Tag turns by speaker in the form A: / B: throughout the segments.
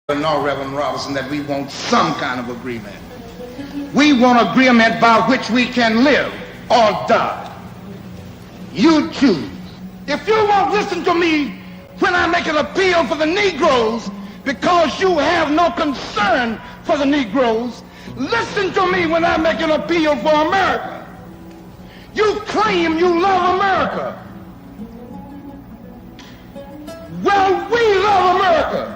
A: No, Reverend Robinson, that we want some kind of agreement. We want agreement by which we can live or die. You choose. If you won't listen to me when I make an appeal for the Negroes because you have no concern for the Negroes, listen to me when I make an appeal for America. You claim you love America. Well, we love America.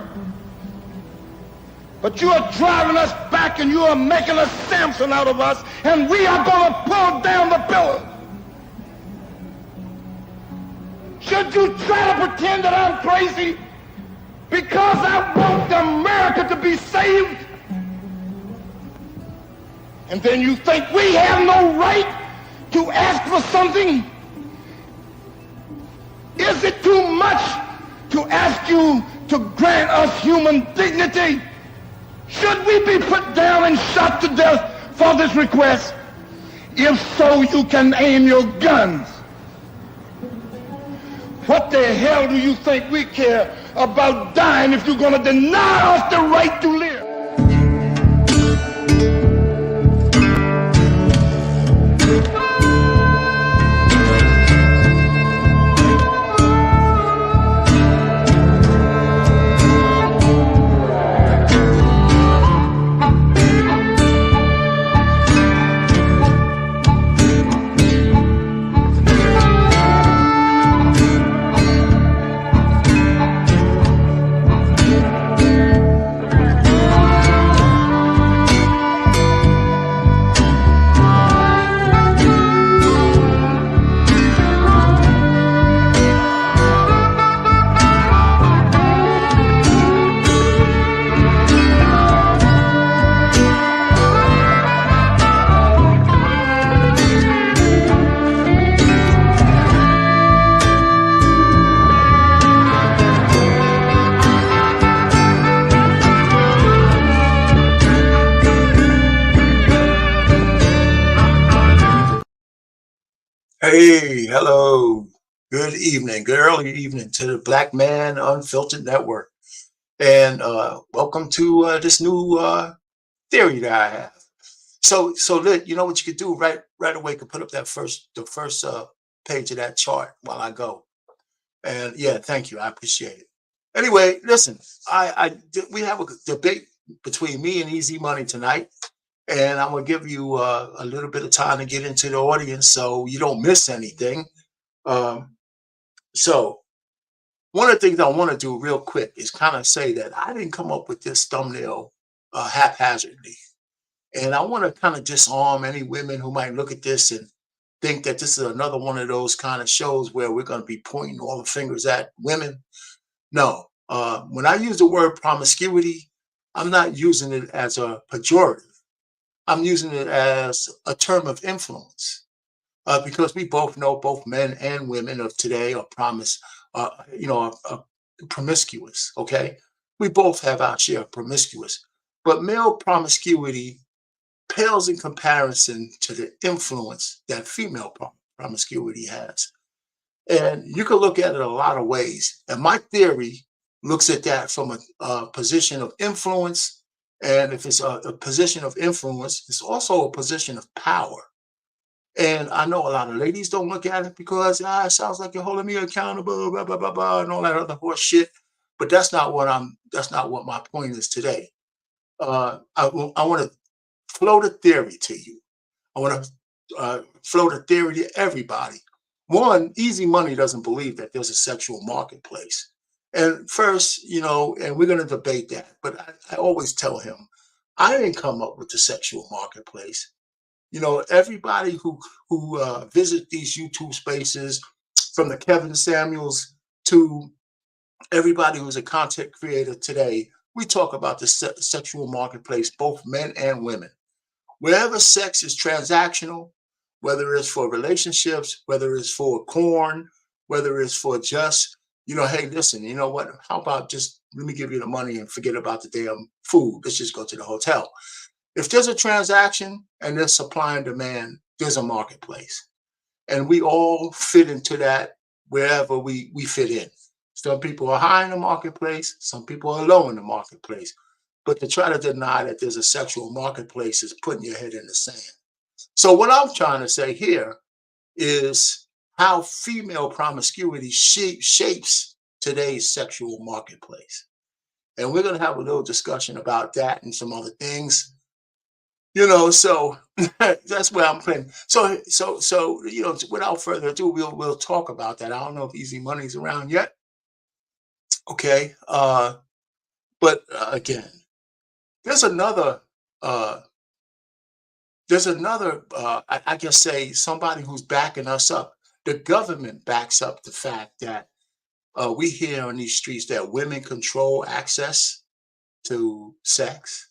A: But you are driving us back and you are making a Samson out of us, and we are going to pull down the pillar. Should you try to pretend that I'm crazy because I want America to be saved? And then you think we have no right to ask for something? Is it too much to ask you to grant us human dignity? Should we be put down and shot to death for this request? If so, you can aim your guns. What the hell do you think we care about dying if you're going to deny us the right to live?
B: Hey, hello, good evening, good early evening to the Black Man Unfiltered Network. And welcome to this new theory that I have. So you know what you could do right away, could put up the first page of that chart while I go. And yeah, thank you, I appreciate it. Anyway, listen, we have a debate between me and Easy Money tonight. And I'm going to give you a little bit of time to get into the audience so you don't miss anything. So one of the things I want to do real quick is kind of say that I didn't come up with this thumbnail haphazardly. And I want to kind of disarm any women who might look at this and think that this is another one of those kind of shows where we're going to be pointing all the fingers at women. No, when I use the word promiscuity, I'm not using it as a pejorative. I'm using it as a term of influence because we both know both men and women of today are promiscuous. Okay, we both have our share of promiscuous, but male promiscuity pales in comparison to the influence that female promiscuity has. And you can look at it a lot of ways. And my theory looks at that from a position of influence. And if it's a position of influence, it's also a position of power. And I know a lot of ladies don't look at it because it sounds like you're holding me accountable, blah, blah, blah, blah, and all that other horse shit. But that's not what my point is today. I want to float a theory to you. I want to float a theory to everybody. One, Easy Money doesn't believe that there's a sexual marketplace. And first, and we're going to debate that, but I always tell him, I didn't come up with the sexual marketplace. Everybody who visit these YouTube spaces, from the Kevin Samuels to everybody who's a content creator today, we talk about the sexual marketplace, both men and women. Wherever sex is transactional, whether it's for relationships, whether it's for corn, whether it's for just hey, listen, you know what? How about just let me give you the money and forget about the damn food. Let's just go to the hotel. If there's a transaction and there's supply and demand, there's a marketplace. And we all fit into that wherever we fit in. Some people are high in the marketplace, some people are low in the marketplace. But to try to deny that there's a sexual marketplace is putting your head in the sand. So what I'm trying to say here is how female promiscuity shapes today's sexual marketplace. And we're going to have a little discussion about that and some other things. So that's where I'm playing. So without further ado, we'll talk about that. I don't know if Easy Money's around yet. Okay. But again, there's another uh I guess say somebody who's backing us up. The government backs up the fact that we hear on these streets that women control access to sex,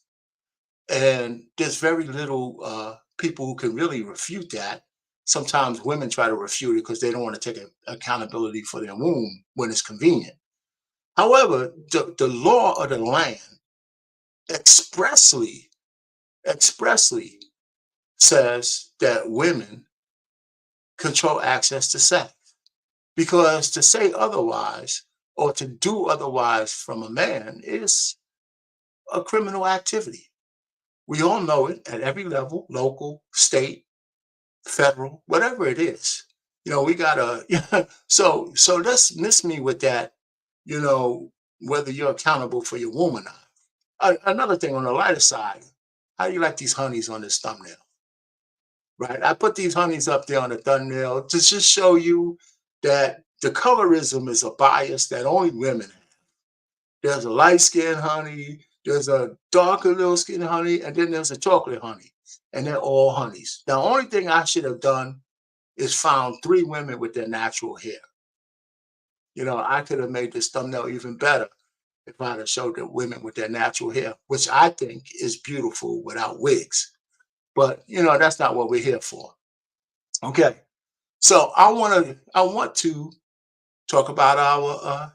B: and there's very little people who can really refute that. Sometimes women try to refute it because they don't want to take accountability for their womb when it's convenient. However, the law of the land expressly says that women control access to sex. Because to say otherwise or to do otherwise from a man is a criminal activity. We all know it at every level, local, state, federal, whatever it is. We gotta so let's miss me with that, whether you're accountable for your womb or not. Another thing on the lighter side, how do you like these honeys on this thumbnail? Right? I put these honeys up there on the thumbnail to just show you that the colorism is a bias that only women have. There's a light skinned honey, there's a darker little skin honey, and then there's a chocolate honey. And they're all honeys. The only thing I should have done is found 3 women with their natural hair. I could have made this thumbnail even better if I'd have showed the women with their natural hair, which I think is beautiful without wigs. But that's not what we're here for. Okay. So I want to talk about our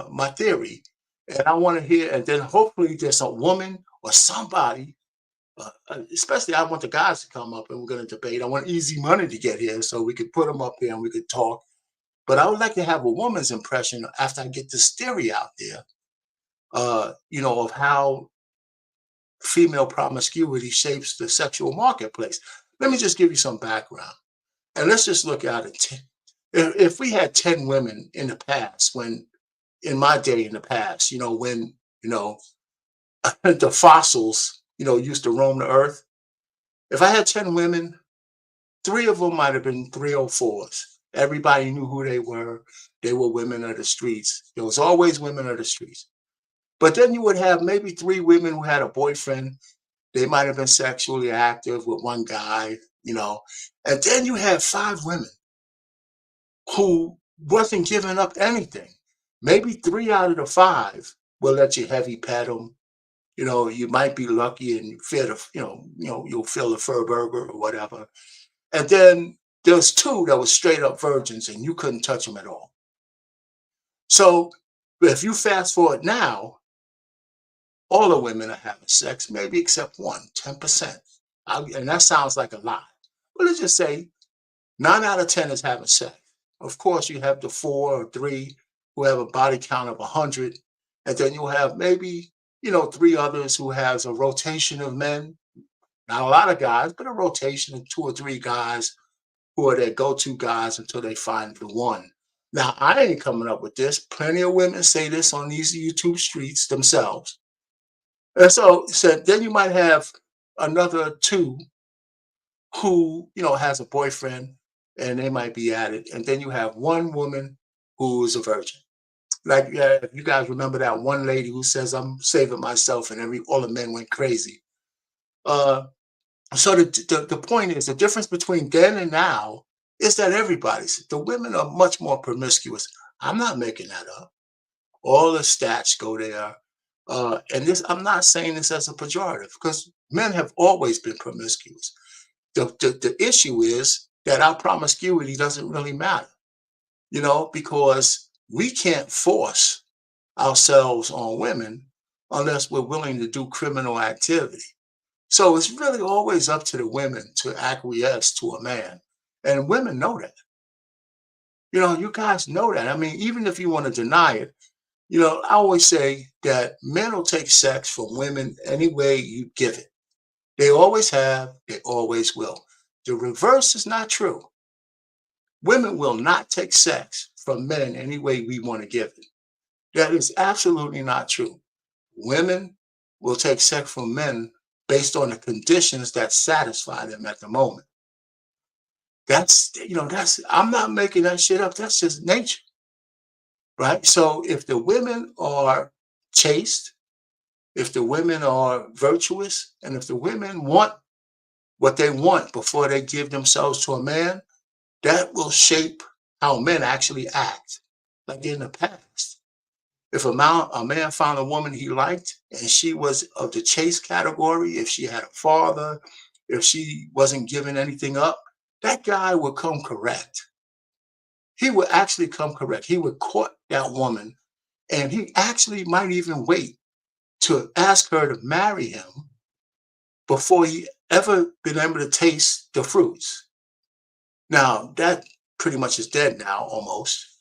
B: my theory, and I want to hear, and then hopefully there's a woman or somebody, especially I want the guys to come up and we're going to debate. I want Easy Money to get here so we could put them up there and we could talk. But I would like to have a woman's impression after I get this theory out there, of how female promiscuity shapes the sexual marketplace. Let me just give you some background. And let's just look at it. If we had 10 women in the past, in my day in the past, when, the fossils, used to roam the earth. If I had 10 women, 3 of them might have been 304s. Everybody knew who they were. They were women of the streets. There was always women of the streets. But then you would have maybe 3 women who had a boyfriend. They might have been sexually active with one guy, and then you have 5 women who wasn't giving up anything. Maybe 3 out of the 5 will let you heavy pet them. You might be lucky and you feel you'll feel a fur burger or whatever. And then there's 2 that were straight up virgins and you couldn't touch them at all. So if you fast forward now, all the women are having sex, maybe except 1, 10%. And that sounds like a lot. But let's just say 9 out of 10 is having sex. Of course, you have the 4 or 3 who have a body count of 100. And then you'll have maybe, 3 others who has a rotation of men. Not a lot of guys, but a rotation of 2 or 3 guys who are their go-to guys until they find the one. Now, I ain't coming up with this. Plenty of women say this on these YouTube streets themselves. And so then you might have another 2 who, has a boyfriend and they might be at it. And then you have 1 woman who is a virgin. Like, if you guys remember that one lady who says, I'm saving myself, and all the men went crazy. So the point is, the difference between then and now is that the women are much more promiscuous. I'm not making that up. All the stats go there. I'm not saying this as a pejorative because men have always been promiscuous. The issue is that our promiscuity doesn't really matter, because we can't force ourselves on women unless we're willing to do criminal activity. So it's really always up to the women to acquiesce to a man. And women know that. You guys know that. I mean, even if you want to deny it, I always say that men will take sex from women any way you give it. They always have, they always will. The reverse is not true. Women will not take sex from men any way we want to give it. That is absolutely not true. Women will take sex from men based on the conditions that satisfy them at the moment. I'm not making that shit up. That's just nature, right? So if the women are chaste, if the women are virtuous, and if the women want what they want before they give themselves to a man, that will shape how men actually act. Like in the past, if a man found a woman he liked and she was of the chaste category, if she had a father, if she wasn't giving anything up, that guy would come correct. He would actually come correct. He would court that woman, and he actually might even wait to ask her to marry him before he ever been able to taste the fruits. Now, that pretty much is dead now, almost.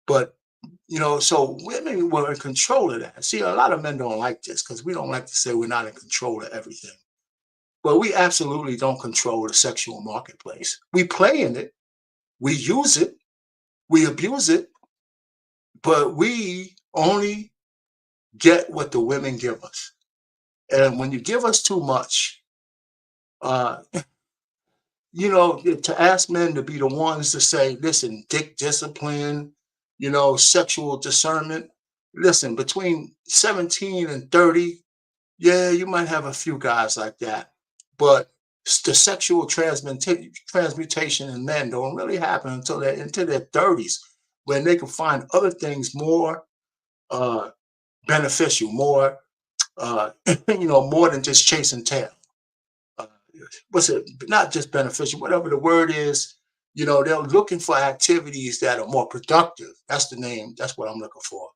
B: But, so women were in control of that. See, a lot of men don't like this because we don't like to say we're not in control of everything. But we absolutely don't control the sexual marketplace. We play in it, we use it, we abuse it, but we only get what the women give us. And when you give us too much, uh, to ask men to be the ones to say, listen, dick discipline, sexual discernment. Listen, between 17 and 30, yeah, you might have a few guys like that. But the sexual transmutation in men don't really happen until they're into their 30s, when they can find other things more uh, beneficial, more, more than just chasing tail. uh, what's it, not just beneficial, whatever the word is, they're looking for activities that are more productive. That's the name, that's what I'm looking for,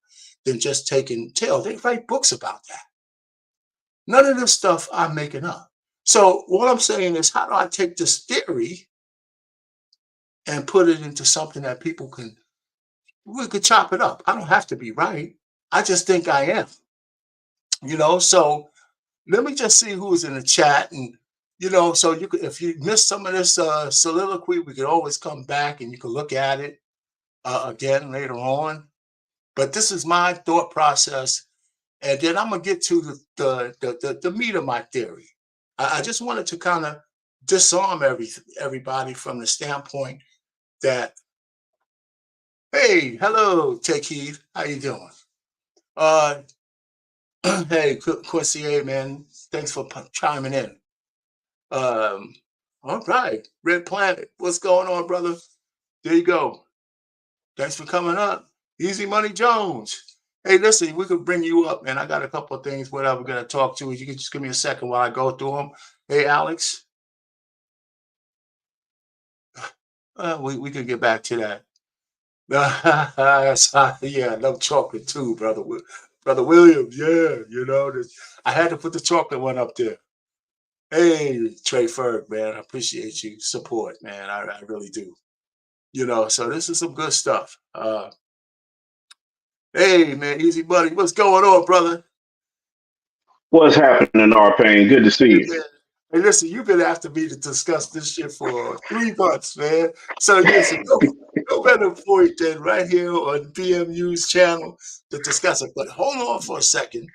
B: than just taking tail. They write books about that. None of this stuff I'm making up. So what I'm saying is, how do I take this theory and put it into something that we could chop it up? I don't have to be right. I just think I am, so let me just see who's in the chat. And so you could, if you missed some of this soliloquy, we could always come back and you can look at it again later on. But this is my thought process, and then I'm gonna get to the meat of my theory. I just wanted to kind of disarm everybody from the standpoint that, hey, hello, Take Heed, how you doing? uh hey, Quincy, hey man, thanks for chiming in. Um, all right, Red Planet, what's going on, brother? There you go. Thanks for coming up. Easy Money Jones. Hey, listen, we could bring you up, man. I got a couple of things what I'm gonna talk to. You can just give me a second while I go through them. Hey, Alex, we could get back to that. Yeah, I love chocolate too, brother. Brother Williams, yeah, I had to put the chocolate one up there. Hey, Trey Ferg, man, I appreciate you support, man. I really do. So this is some good stuff. Hey, man, Easy Buddy, what's going on, brother?
C: What's happening, R Pain? Good to see
B: Hey,
C: you.
B: man. Hey, listen, you've been after me to discuss this shit for 3 months, man. So listen, no better point than right here on BMU's channel to discuss it. But hold on for a second,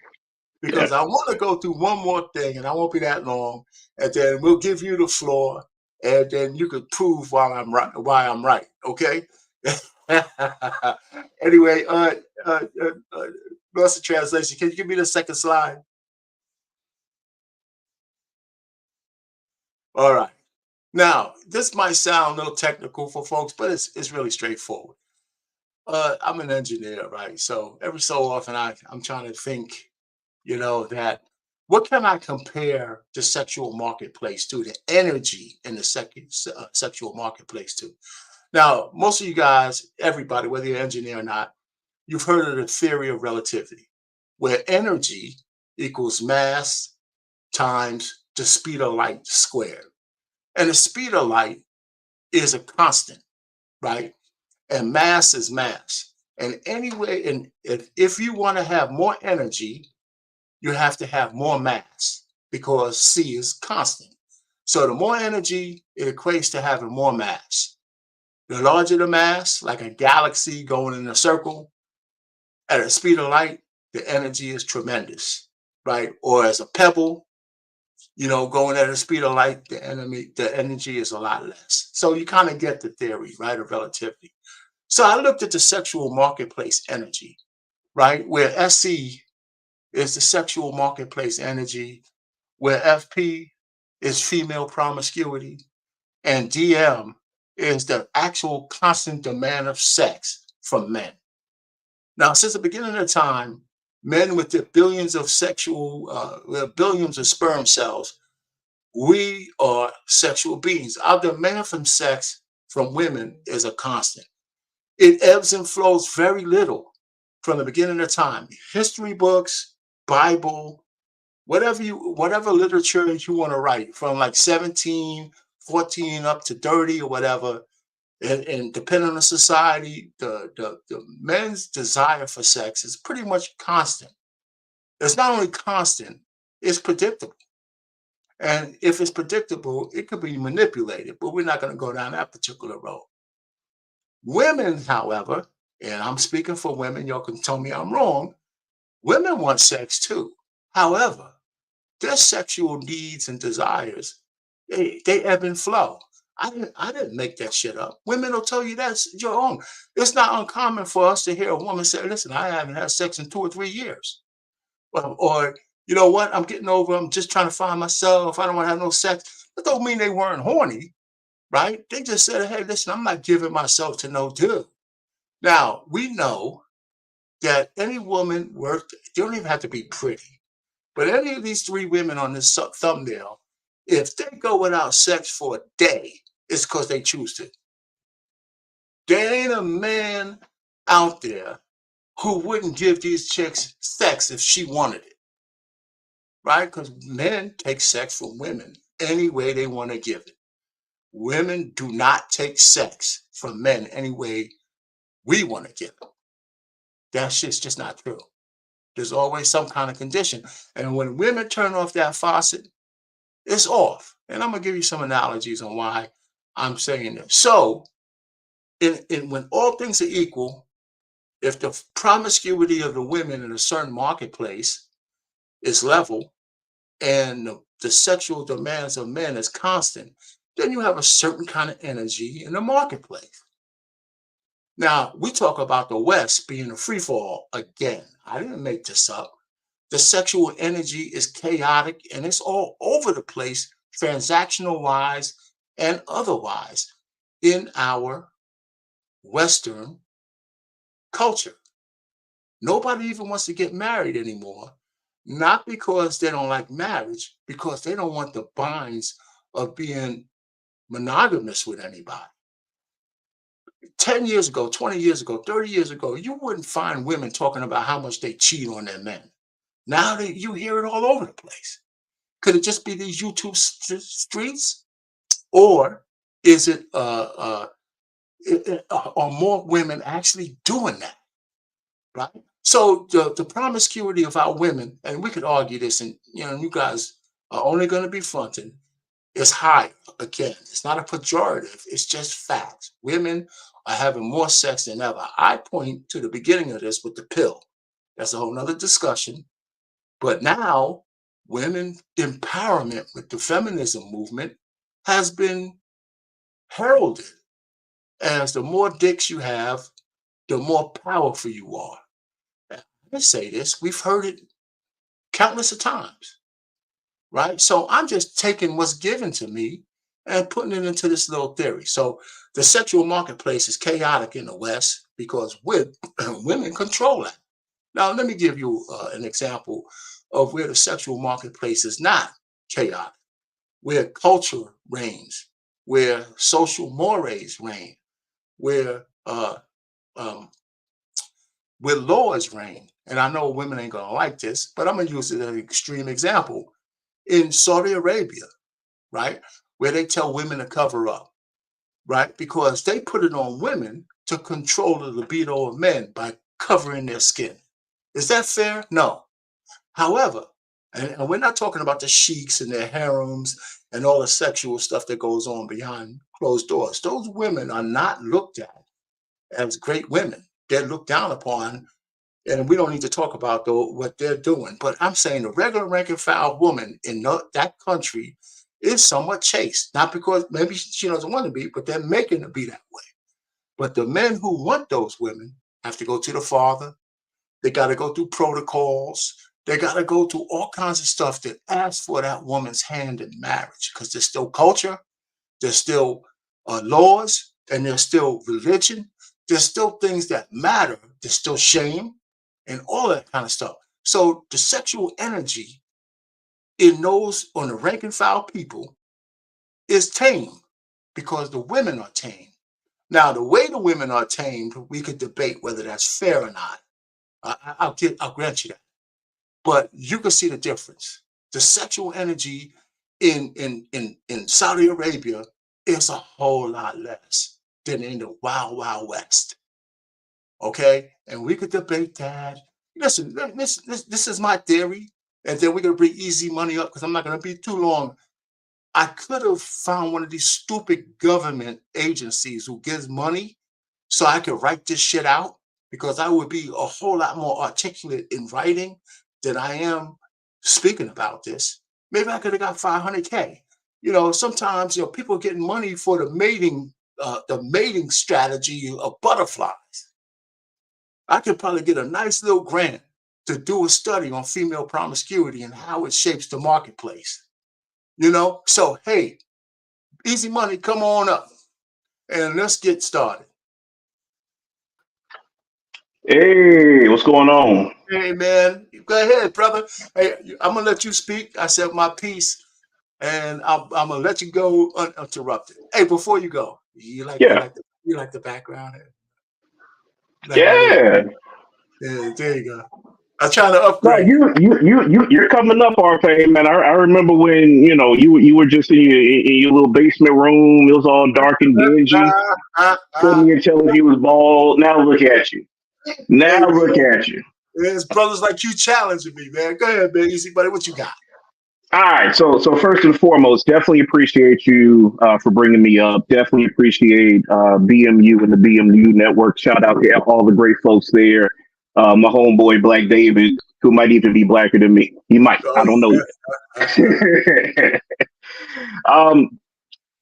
C: Yeah.
B: because I want to go through one more thing, and I won't be that long, and then we'll give you the floor, and then you can prove why I'm right. Okay. Anyway, lost the translation. Can you give me the second slide? All right. Now, this might sound a little technical for folks, but it's really straightforward. I'm an engineer, right? So every so often I'm trying to think, that what can I compare the sexual marketplace to, the energy in the sexual marketplace to? Now, most of you guys, everybody, whether you're an engineer or not, you've heard of the theory of relativity, where energy equals mass times the speed of light squared. And the speed of light is a constant, right? and mass is mass. And anyway, and if you want to have more energy, you have to have more mass because C is constant. So the more energy, it equates to having more mass. The larger the mass, like a galaxy going in a circle at a speed of light, the energy is tremendous, right? Or as a pebble, going at a speed of light, the energy is a lot less. So you kind of get the theory, right, of relativity. So I looked at the sexual marketplace energy, right, where SC is the sexual marketplace energy, where FP is female promiscuity, and DM is the actual constant demand of sex from men. Now, since the beginning of time, men with their billions of billions of sperm cells, we are sexual beings. Our demand from sex from women is a constant. It ebbs and flows very little from the beginning of time. History books, Bible, whatever literature you want to write, from like 17, 14 up to 30 or whatever, and depending on the society, the men's desire for sex is pretty much constant. It's not only constant, it's predictable. And if it's predictable, it could be manipulated, but we're not going to go down that particular road. Women, however, and I'm speaking for women, y'all can tell me I'm wrong, women want sex too. However, their sexual needs and desires, they ebb and flow. I didn't make that shit up. Women will tell you that's your own. It's not uncommon for us to hear a woman say, listen, I haven't had sex in 2 or 3 years. Or you know what, I'm getting over, I'm just trying to find myself. I don't want to have no sex. That don't mean they weren't horny, right? They just said, hey, listen, I'm not giving myself to no dude. Now, we know that any woman worth, you don't even have to be pretty, but any of these 3 women on this thumbnail, if they go without sex for a day, it's because they choose to. There ain't a man out there who wouldn't give these chicks sex if she wanted it, right? Because men take sex from women any way they want to give it. Women do not take sex from men any way we want to give it. That shit's just not true. There's always some kind of condition. And when women turn off that faucet, it's off. And I'm going to give you some analogies on why I'm saying this. So, when all things are equal, if the promiscuity of the women in a certain marketplace is level and the sexual demands of men is constant, then you have a certain kind of energy in the marketplace. Now, we talk about the West being a free fall again. I didn't make this up. The sexual energy is chaotic and it's all over the place, transactional wise and otherwise, in our Western culture. Nobody even wants to get married anymore, not because they don't like marriage, because they don't want the binds of being monogamous with anybody. 10 years ago, 20 years ago, 30 years ago, you wouldn't find women talking about how much they cheat on their men. Now you hear it all over the place. Could it just be these YouTube streets? Or is it, are more women actually doing that? Right? So the promiscuity of our women, and we could argue this, and you guys are only going to be fronting, is higher. Again, it's not a pejorative, it's just facts. Women are having more sex than ever. I point to the beginning of this with the pill. That's a whole nother discussion. But now, women empowerment with the feminism movement has been heralded as the more dicks you have, the more powerful you are. I say this, we've heard it countless of times, right? So I'm just taking what's given to me and putting it into this little theory. So the sexual marketplace is chaotic in the West because women control it. Now, let me give you an example of where the sexual marketplace is not chaotic, where culture reigns, where social mores reign, where laws reign. And I know women ain't gonna like this, but I'm gonna use it as an extreme example. In Saudi Arabia, right, where they tell women to cover up, right, because they put it on women to control the libido of men by covering their skin. Is that fair? No. However, and we're not talking about the sheiks and their harems and all the sexual stuff that goes on behind closed doors. Those women are not looked at as great women. They're looked down upon, and we don't need to talk about what they're doing. But I'm saying the regular rank and file woman in that country is somewhat chaste, not because maybe she doesn't want to be, but they're making her be that way. But the men who want those women have to go to the father. They got to go through protocols. They got to go through all kinds of stuff that asks for that woman's hand in marriage, because there's still culture, there's still laws, and there's still religion. There's still things that matter. There's still shame and all that kind of stuff. So the sexual energy in those on the rank and file people is tame because the women are tame. Now, the way the women are tamed, we could debate whether that's fair or not. I'll grant you that. But you can see the difference. The sexual energy in Saudi Arabia is a whole lot less than in the Wild Wild West. Okay? And we could debate that. Listen, this is my theory. And then we're going to bring easy money up because I'm not going to be too long. I could have found one of these stupid government agencies who gives money so I could write this shit out, because I would be a whole lot more articulate in writing than I am speaking about this. Maybe I could have got 500K. Sometimes people are getting money for the mating strategy of butterflies. I could probably get a nice little grant to do a study on female promiscuity and how it shapes the marketplace. So hey, easy money, come on up and let's get started.
C: Hey, what's going on?
B: Hey man, go ahead, brother. Hey, I'm gonna let you speak. I said my piece, and I'm gonna let you go uninterrupted. Hey, before you go, you like the background?
C: Yeah.
B: Yeah, there you go. I'm trying to
C: No,
B: upgrade.
C: you're coming up, RP, man. I remember when you were just in your little basement room. It was all dark and dingy. Couldn't even tell if you was bald. Now look at you. Now look at you.
B: There's brothers like you challenging me, man. Go ahead, man. Easy, buddy. What you got?
C: All right. So first and foremost, definitely appreciate you for bringing me up. Definitely appreciate BMU and the BMU network. Shout out to all the great folks there. My homeboy Black David, who might even be blacker than me. He might. I don't know yet.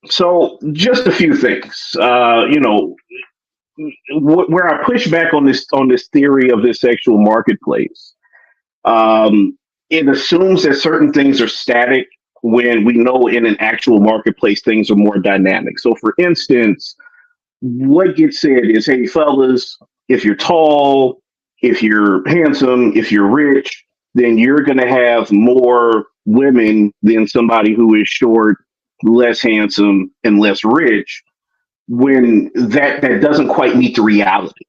C: So just a few things. Where I push back on this theory of this sexual marketplace, it assumes that certain things are static when we know in an actual marketplace things are more dynamic. So, for instance, what gets said is, "Hey, fellas, if you're tall, if you're handsome, if you're rich, then you're going to have more women than somebody who is short, less handsome, and less rich." When that doesn't quite meet the reality.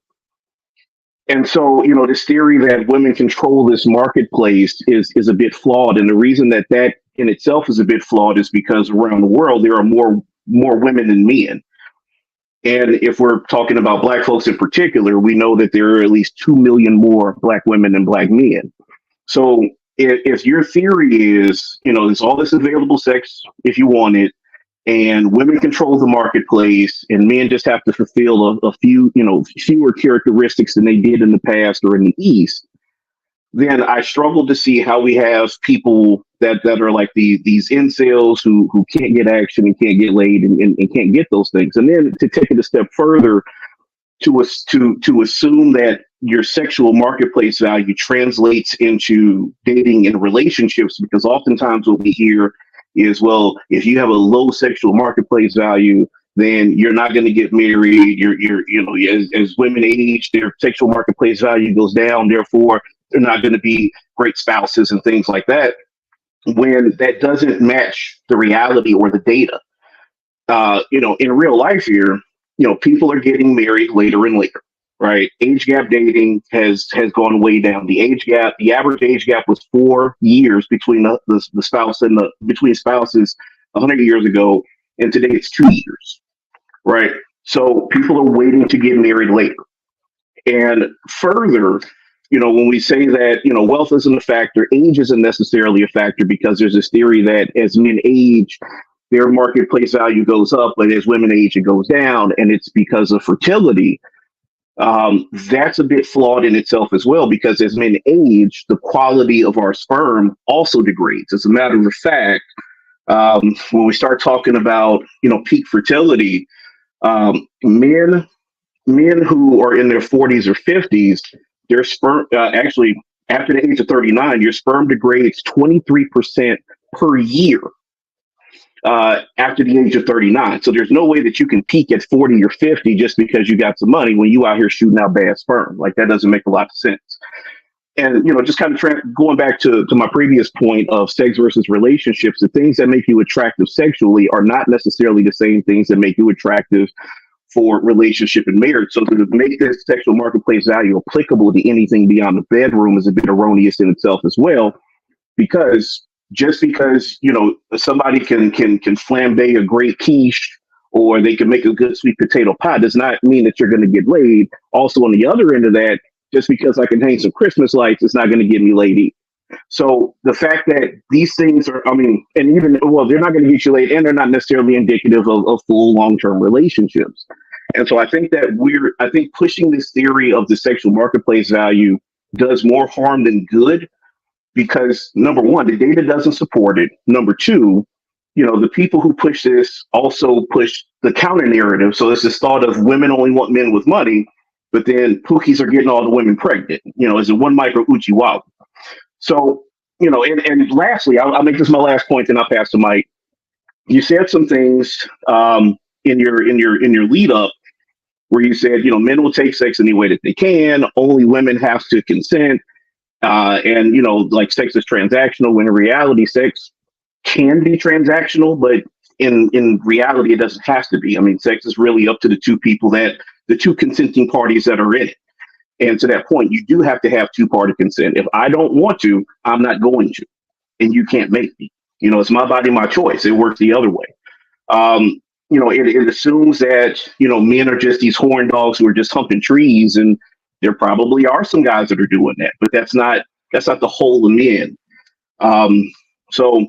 C: And so, this theory that women control this marketplace is a bit flawed. And the reason that in itself is a bit flawed is because around the world, there are more women than men. And if we're talking about Black folks in particular, we know that there are at least 2 million more Black women than Black men. So if your theory is, there's all this available sex if you want it, and women control the marketplace, and men just have to fulfill a few, fewer characteristics than they did in the past or in the East, then I struggle to see how we have people that are like these incels who can't get action and can't get laid and can't get those things. And then to take it a step further, to assume that your sexual marketplace value translates into dating and relationships, because oftentimes what we hear is, well, if you have a low sexual marketplace value, then you're not going to get married. As women age, their sexual marketplace value goes down. Therefore, they're not going to be great spouses and things like that. When that doesn't match the reality or the data, in real life here, people are getting married later and later. Right, age gap dating has gone way down. The average age gap was 4 years between the spouse between spouses 100 years ago, and today it's 2 years. Right, So people are waiting to get married later. And further, when we say that, wealth isn't a factor, age isn't necessarily a factor, because there's this theory that as men age, their marketplace value goes up, but as women age, it goes down, and it's because of fertility. That's a bit flawed in itself as well, because as men age, the quality of our sperm also degrades. As a matter of fact, when we start talking about, peak fertility, men who are in their 40s or 50s, their sperm actually after the age of 39, your sperm degrades 23% per year after the age of 39. So there's no way that you can peak at 40 or 50 just because you got some money when you out here shooting out bad sperm. Like, that doesn't make a lot of sense. And, just kind of going back to my previous point of sex versus relationships, the things that make you attractive sexually are not necessarily the same things that make you attractive for relationship and marriage. So to make this sexual marketplace value applicable to anything beyond the bedroom is a bit erroneous in itself as well, because just because somebody can flambe a great quiche, or they can make a good sweet potato pie, does not mean that you're going to get laid. Also, on the other end of that, just because I can hang some Christmas lights, it's not going to get me laid either. So the fact that these things are, they're not going to get you laid, and they're not necessarily indicative of full long-term relationships. And so I think that pushing this theory of the sexual marketplace value does more harm than good, because number one, the data doesn't support it. Number two, the people who push this also push the counter narrative. So it's this thought of women only want men with money, but then pookies are getting all the women pregnant. Is it one micro uchi wow? So, and lastly, I'll make this my last point, then I'll pass the mic. You said some things in your lead up where you said, men will take sex any way that they can. Only women have to consent. And, like, sex is transactional, when in reality, sex can be transactional, but in reality, it doesn't have to be. I mean, sex is really up to the two consenting parties that are in it. And to that point, you do have to have two-party consent. If I don't want to, I'm not going to, and you can't make me. It's my body, my choice. It works the other way. It assumes that, men are just these horn dogs who are just humping trees, and there probably are some guys that are doing that, but that's not the whole of men. So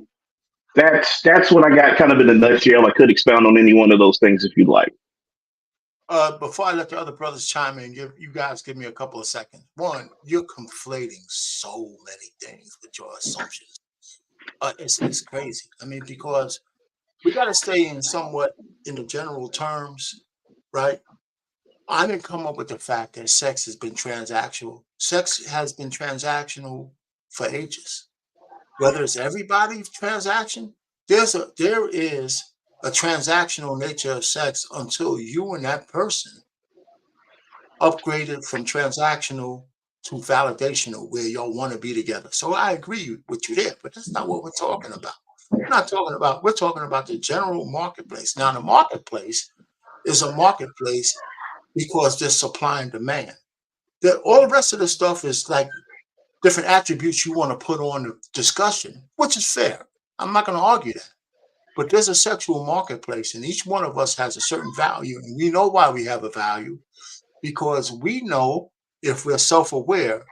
C: that's what I got kind of in a nutshell. I could expound on any one of those things if you'd like.
B: Before I let the other brothers chime in, give me a couple of seconds. One, you're conflating so many things with your assumptions. It's crazy. I mean, because we got to stay in somewhat in the general terms, right? I didn't come up with the fact that sex has been transactional. Sex has been transactional for ages. Whether it's everybody's transaction, there is a transactional nature of sex until you and that person upgraded from transactional to validational, where y'all want to be together. So I agree with you there, but that's not what we're talking about. We're talking about the general marketplace. Now, the marketplace is a marketplace because there's supply and demand. All the rest of the stuff is like different attributes you want to put on the discussion, which is fair. I'm not going to argue that. But there's a sexual marketplace, and each one of us has a certain value, and we know why we have a value, because we know, if we're self-aware,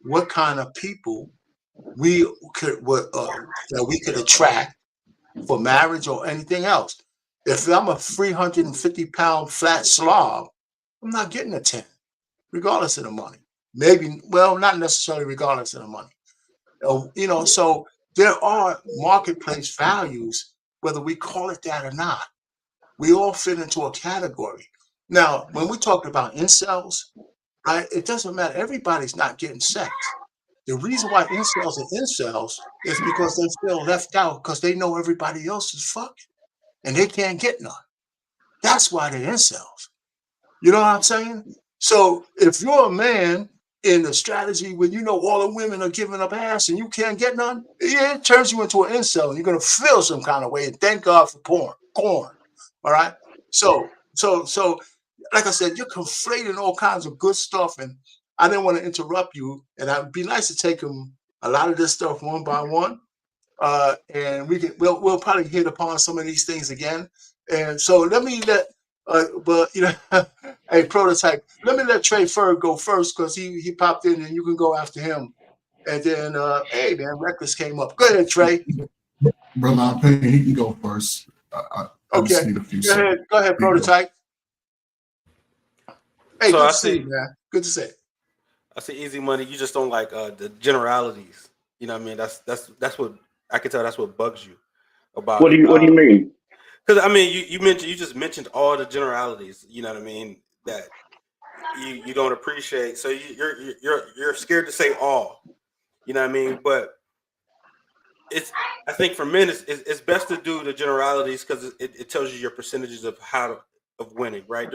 B: what kind of people we could attract for marriage or anything else. If I'm a 350-pound flat slob, I'm not getting a 10, regardless of the money. Maybe, well, not necessarily regardless of the money. So there are marketplace values, whether we call it that or not. We all fit into a category. Now, when we talk about incels, right, it doesn't matter. Everybody's not getting sex. The reason why incels are incels is because they feel left out, because they know everybody else is fucking and they can't get none. That's why they're incels. You know what I'm saying? So if you're a man in the strategy where all the women are giving up ass and you can't get none, it turns you into an incel, and you're gonna feel some kind of way. And thank God for corn. All right. So like I said, you're conflating all kinds of good stuff, and I didn't want to interrupt you. And it'd be nice to take a lot of this stuff one by one, and we'll probably hit upon some of these things again. And so let But hey, prototype. Let me let Trey Ferg go first because he popped in and you can go after him. And then, hey man, Reckless came up. Go ahead, Trey.
D: Brother Payne, he can go first. I just need a few seconds.
B: Go ahead, prototype. Hey,
E: So
B: good
E: I
B: to see
E: see.
B: you, man. Good to see you.
E: I see easy money. You just don't like the generalities. You know what I mean? That's what I can tell. That's what bugs you about
C: What do
E: it.
C: you mean?
E: Because I mean, you just mentioned all the generalities. You know what I mean? That you don't appreciate. So you're scared to say all. You know what I mean? But I think for men it's best to do the generalities because it tells you your percentages of of winning, right?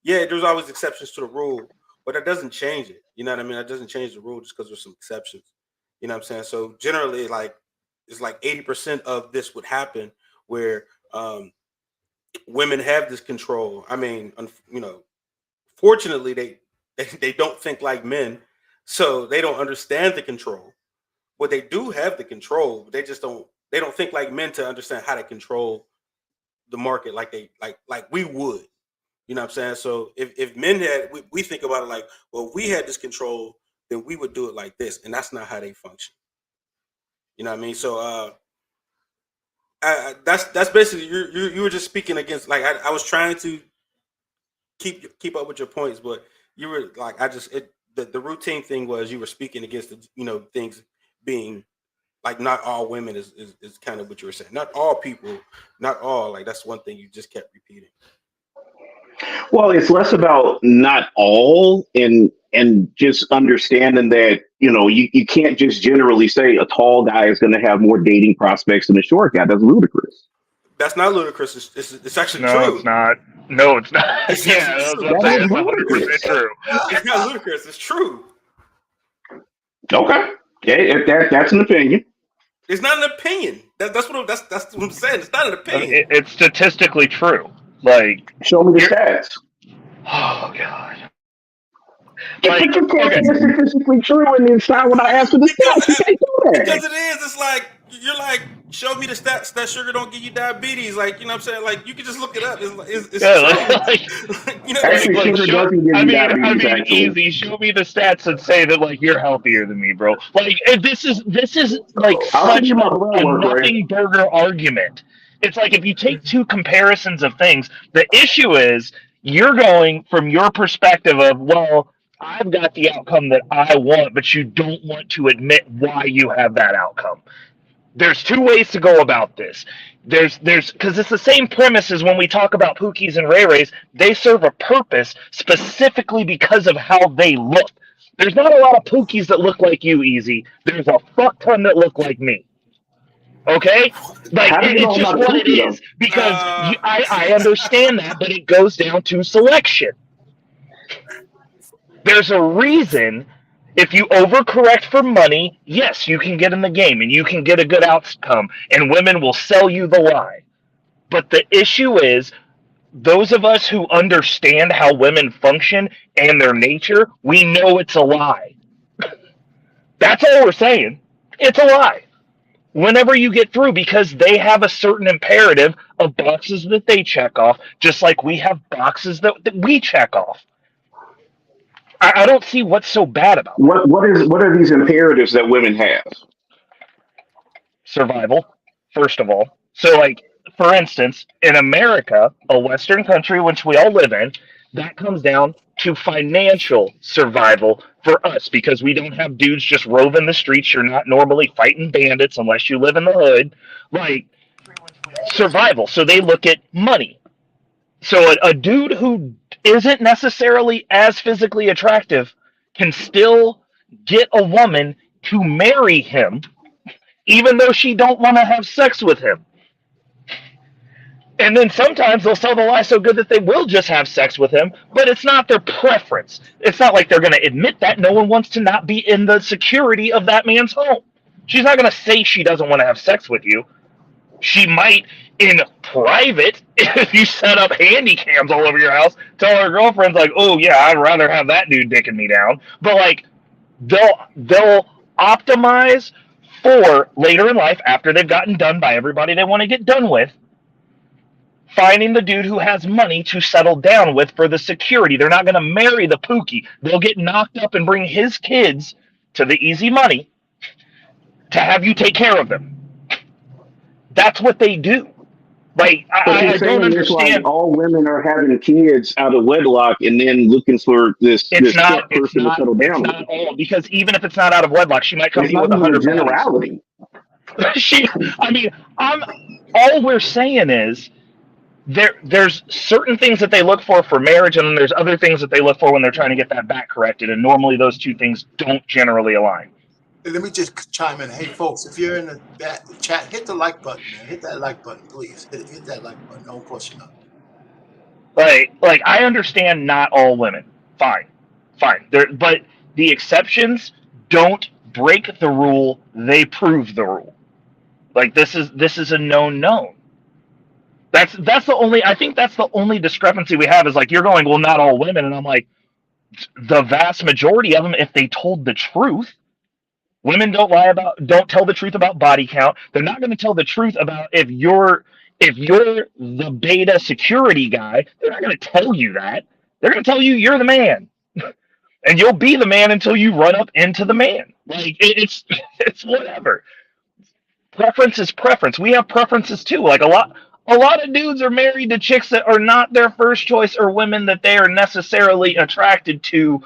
E: There's always exceptions to the rule, but that doesn't change it. You know what I mean? That doesn't change the rule just because there's some exceptions. You know what I'm saying? So generally, like it's like 80% of this would happen where women have this control. I mean, fortunately, they don't think like men, so they don't understand the control. But they do have the control. But they don't think like men to understand how to control the market like we would. You know what I'm saying? So if men we think about it like, well, if we had this control, then we would do it like this, and that's not how they function. You know what I mean? So that's basically you were just speaking against, like I was trying to keep up with your points, but you were like the routine thing was you were speaking against the things being like not all women is kind of what you were saying. Not all people, not all, like that's one thing you just kept repeating.
C: Well, it's less about not all and just understanding that, you can't just generally say a tall guy is going to have more dating prospects than a short guy. That's ludicrous.
E: That's not ludicrous. It's actually
F: No,
E: true.
F: it's not. No, it's not.
E: It's
F: Yeah,
E: actually
F: that's
E: true.
F: what I'm saying. It's
C: ludicrous.
F: 100% true.
E: It's not ludicrous. It's true.
C: Okay. That's an opinion.
E: It's not an opinion. That's what I'm saying. It's not an opinion.
F: It's statistically true. Like,
C: Show me the stats.
F: oh god.
C: But
F: Like,
C: you can't
F: okay.
C: say it's statistically true and then sign when I ask for the stats. You can't do that.
E: Because it is. It's like you're like, show me the stats that sugar don't give you diabetes. Like, you know what I'm saying? Like, you can just look it up. It's true. You know,
C: Actually,
E: like,
C: sugar doesn't give you diabetes, actually.
F: easy. Show me the stats and say that like you're healthier than me, bro. Like this is like
C: I'll send
F: such
C: you my blood
F: a
C: work, Ray.
F: nothing burger argument. It's like if you take two comparisons of things, the issue is you're going from your perspective of, well, I've got the outcome that I want, but you don't want to admit why you have that outcome. There's two ways to go about this. There's because it's the same premise as when we talk about Pookies and Ray Rays. They serve a purpose specifically because of how they look. There's not a lot of Pookies that look like you, Easy. There's a fuck ton that look like me. Okay? Like,
C: How do you know
F: it's just
C: about
F: what
C: Pookie,
F: it
C: though?
F: is. Because I understand that, but it goes down to selection. There's a reason. If you overcorrect for money, yes, you can get in the game and you can get a good outcome, and women will sell you the lie. But the issue is, those of us who understand how women function and their nature, we know it's a lie. That's all we're saying. It's a lie. Whenever you get through, because they have a certain imperative of boxes that they check off, just like we have boxes that we check off. I don't see what's so bad about that.
C: What are these imperatives that women have?
F: Survival, first of all. So, like, for instance, in America, a Western country which we all live in, that comes down to financial survival for us because we don't have dudes just roving the streets. You're not normally fighting bandits unless you live in the hood. Like, survival. So they look at money. So a dude who isn't necessarily as physically attractive can still get a woman to marry him even though she don't want to have sex with him. And then sometimes they'll sell the lie so good that they will just have sex with him, but it's not their preference. It's not like they're going to admit that. No one wants to not be in the security of that man's home. She's not going to say she doesn't want to have sex with you. She might, in private, if you set up handy cams all over your house, tell her girlfriends like, "Oh yeah, I'd rather have that dude dicking me down." But like, they'll optimize for later in life after they've gotten done by everybody they want to get done with finding the dude who has money to settle down with for the security. They're not going to marry the Pookie. They'll get knocked up and bring his kids to the easy money to have you take care of them. That's what they do. Like,
C: But you're
F: I don't
C: saying it's like
F: understand.
C: all women are having kids out of wedlock and then looking for this
F: It's not.
C: step person to settle
F: It's
C: down with.
F: not all, because even if it's not out of wedlock, she might come
C: It's
F: to you
C: not
F: with
C: even a
F: 100 bodies.
C: generality.
F: I mean, all we're saying is there's certain things that they look for marriage, and then there's other things that they look for when they're trying to get that back corrected, and normally those two things don't generally align.
B: Let me just chime in. Hey, folks, if you're in the chat, hit the like button, man. Hit that like button, please. Hit that like button. Don't push it up.
F: Like I understand not all women. Fine. But the exceptions don't break the rule; they prove the rule. Like this is a known. That's the only. I think that's the only discrepancy we have is like you're going, well, not all women, and I'm like, the vast majority of them, if they told the truth. Women don't tell the truth about body count. They're not going to tell the truth about if you're the beta security guy. They're not going to tell you that. They're going to tell you you're the man, and you'll be the man until you run up into the man. Like it's whatever. Preference is preference. We have preferences too. Like a lot of dudes are married to chicks that are not their first choice or women that they are necessarily attracted to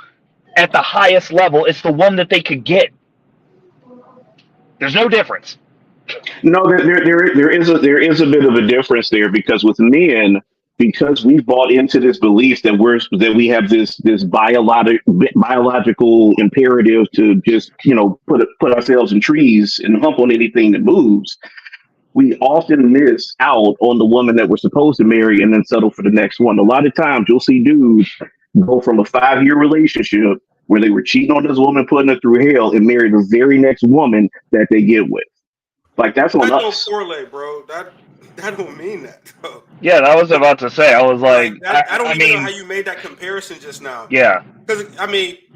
F: at the highest level. It's the one that they could get. There's no difference.
C: No, there is a bit of a difference there because with men, because we've bought into this belief that we have this biological imperative to just put ourselves in trees and hump on anything that moves. We often miss out on the woman that we're supposed to marry and then settle for the next one. A lot of times you'll see dudes go from a 5-year relationship where they were cheating on this woman, putting her through hell, and marry the very next woman that they get with. Like that's on us.
E: That don't correlate, bro. That don't mean that, though.
F: Yeah, that was about to say. I was like,
E: I don't even know how you made that comparison just now.
F: Yeah.
E: Because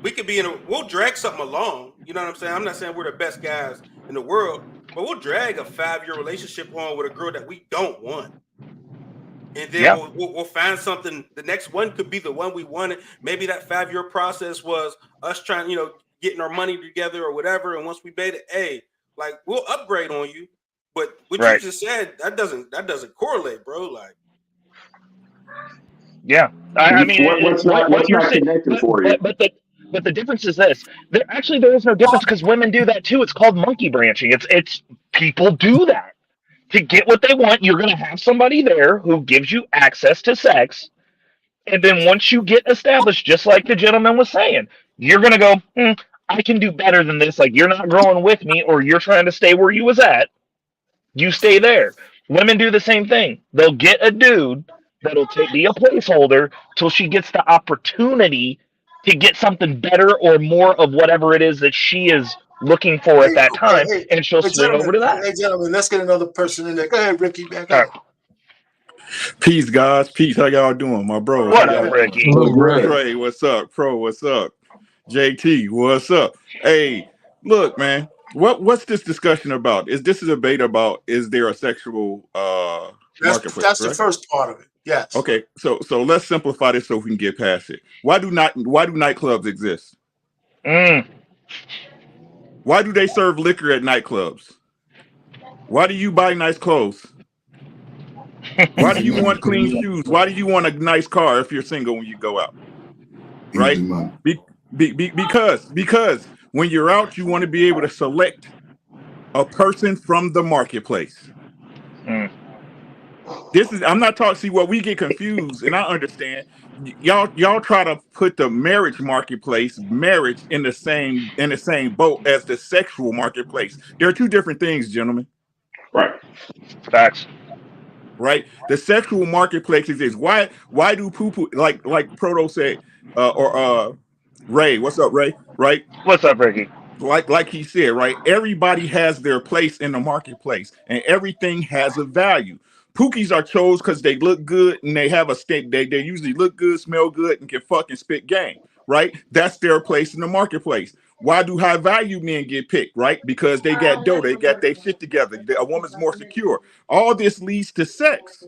E: we could be we'll drag something along. You know what I'm saying? I'm not saying we're the best guys in the world, but we'll drag a 5-year relationship on with a girl that we don't want. And then we'll find something. The next one could be the one we wanted. Maybe that 5-year process was us trying, getting our money together or whatever. And once we made it, hey, like we'll upgrade on you. But what you just said, that doesn't correlate, bro. Like,
F: yeah, I mean,
C: what's not connected for you?
F: But the difference is this. There is no difference because women do that too. It's called monkey branching. It's people do that. To get what they want, you're going to have somebody there who gives you access to sex. And then once you get established, just like the gentleman was saying, you're going to go, I can do better than this. Like, you're not growing with me or you're trying to stay where you was at. You stay there. Women do the same thing. They'll get a dude that'll be a placeholder till she gets the opportunity to get something better or more of whatever it is that she is looking for at that time, and she'll swing over to that.
B: Hey, gentlemen, let's get another person in there. Go ahead, Ricky. Back up.
G: Peace, guys. Peace. How y'all doing, my bro?
F: What up, Ricky?
G: Trey, what's up? Pro, what's up? JT, what's up? Hey, look, man. What's this discussion about? Is this a debate about is there a sexual marketplace?
B: That's the first part of it. Yes.
G: Okay, so let's simplify this so we can get past it. Why do nightclubs exist? Why do they serve liquor at nightclubs? Why do you buy nice clothes? Why do you want clean shoes? Why do you want a nice car if you're single when you go out? Right? Because when you're out, you want to be able to select a person from the marketplace. I'm not talking. See, what we get confused, and I understand. Y'all try to put the marriage in the same boat as the sexual marketplace. There are two different things, gentlemen.
C: Right.
F: Facts.
G: Right. The sexual marketplace is why do poo-poo like Proto said or Ray? What's up, Ray? Right.
F: What's up, Ricky?
G: Like he said, right? Everybody has their place in the marketplace, and everything has a value. Pookies are chose because they look good and they have a stink. They usually look good, smell good, and can fucking spit game, right? That's their place in the marketplace. Why do high value men get picked, right? Because they got dough, they got their shit together. A woman's more secure. All this leads to sex.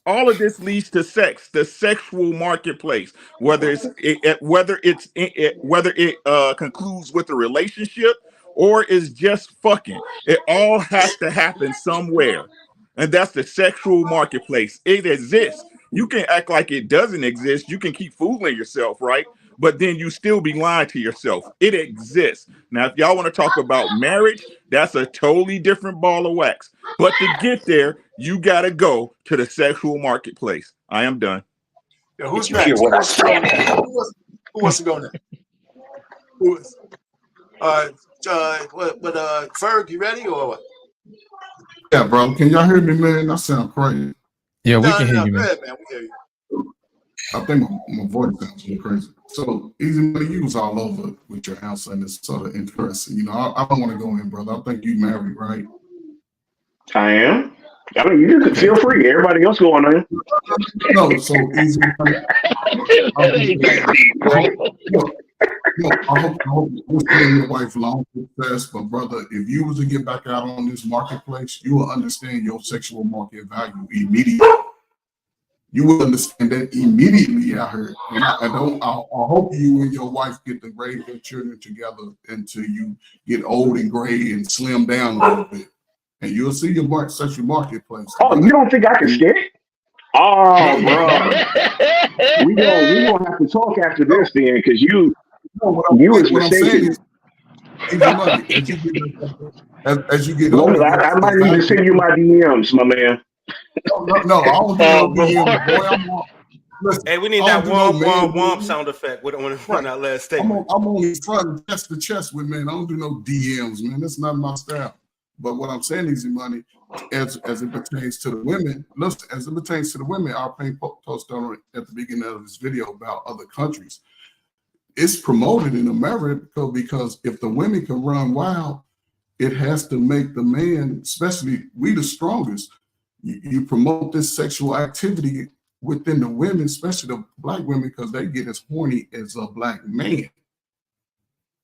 G: All of this leads to sex, the sexual marketplace. Whether it concludes with a relationship or is just fucking, it all has to happen somewhere, and that's the sexual marketplace. It exists. You can act like it doesn't exist. You can keep fooling yourself, right? But then you still be lying to yourself. It exists. Now, if y'all want to talk about marriage, that's a totally different ball of wax. But to get there, you got to go to the sexual marketplace. I am done.
B: Yeah, who's
F: Did you hear
B: next?
F: what I said?
B: Who wants to go next? Who is? Ferg, you ready or what?
D: Yeah, bro. Can y'all hear me, man? I sound crazy.
H: Yeah, we
B: No,
H: can hear you,
B: go
H: man.
B: ahead, man. We hear you.
D: I think my voice sounds a little crazy. So, Easy Money, you was all over with your answer, and it's sort of interesting. You know, I don't want to go in, brother. I think you married, right?
C: I am. I mean, you can feel free. Everybody else going on.
D: No, so Easy Money.
F: That ain't that deep, bro.
D: I hope you're seeing your wife long success, but brother, if you was to get back out on this marketplace, you will understand your sexual market value immediately. You will understand that immediately. I heard, and I hope you and your wife get to raise your children together until you get old and gray and slim down a little bit, and you'll see your sexual marketplace.
C: Oh, you don't think I can stick? Oh, bro, we gonna have to talk after this then, because you is
D: What I'm saying
C: mistaken.
D: is, Easy Money, as you get older,
C: I might need to send you my DMs, my man.
D: No, I don't do no DM. Boy, listen,
E: Hey, we need
D: I
E: that
D: don't do no
E: womp
D: man.
E: sound effect when
D: Right.
E: that last statement.
D: I'm only front chest to chest with men. I don't do no DMs, man. That's not my style. But what I'm saying, Easy Money, as it pertains to the women, listen, as it pertains to the women, our paint post on it at the beginning of this video about other countries. It's promoted in America because if the women can run wild, it has to make the man, especially we the strongest. You promote this sexual activity within the women, especially the black women, because they get as horny as a black man.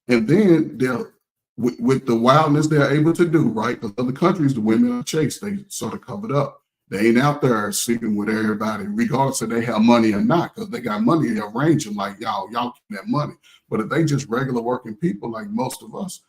D: And then they'll, with the wildness they're able to do, right? Because other countries, the women are chaste, they sort of covered up. They ain't out there sleeping with everybody, regardless if they have money or not, because they got money, they'll range them like y'all get that money. But if they just regular working people like most of us,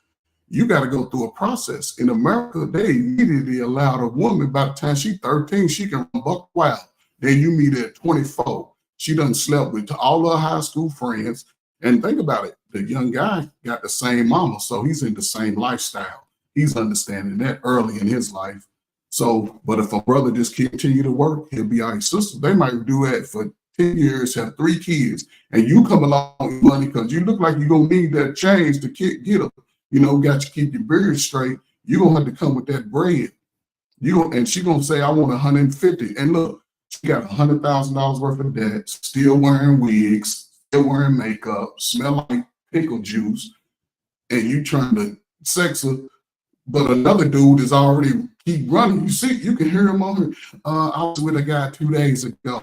D: you got to go through a process. In America, they immediately allowed a woman, by the time she's 13, she can run buck wild. Then you meet her at 24. She done slept with all her high school friends. And think about it, the young guy got the same mama, so he's in the same lifestyle. He's understanding that early in his life. So, but if a brother just continue to work, he'll be our sister. They might do that for 10 years, have 3 kids, and you come along with money because you look like you're going to need that change to get them. You know, got to keep your beard straight. You're going to have to come with that bread. And she's going to say, I want 150. And look, she got $100,000 worth of debt, still wearing wigs, still wearing makeup, smell like pickle juice, and you trying to sex her. But another dude is already keep running. You see, you can hear him on here. I was with a guy 2 days ago.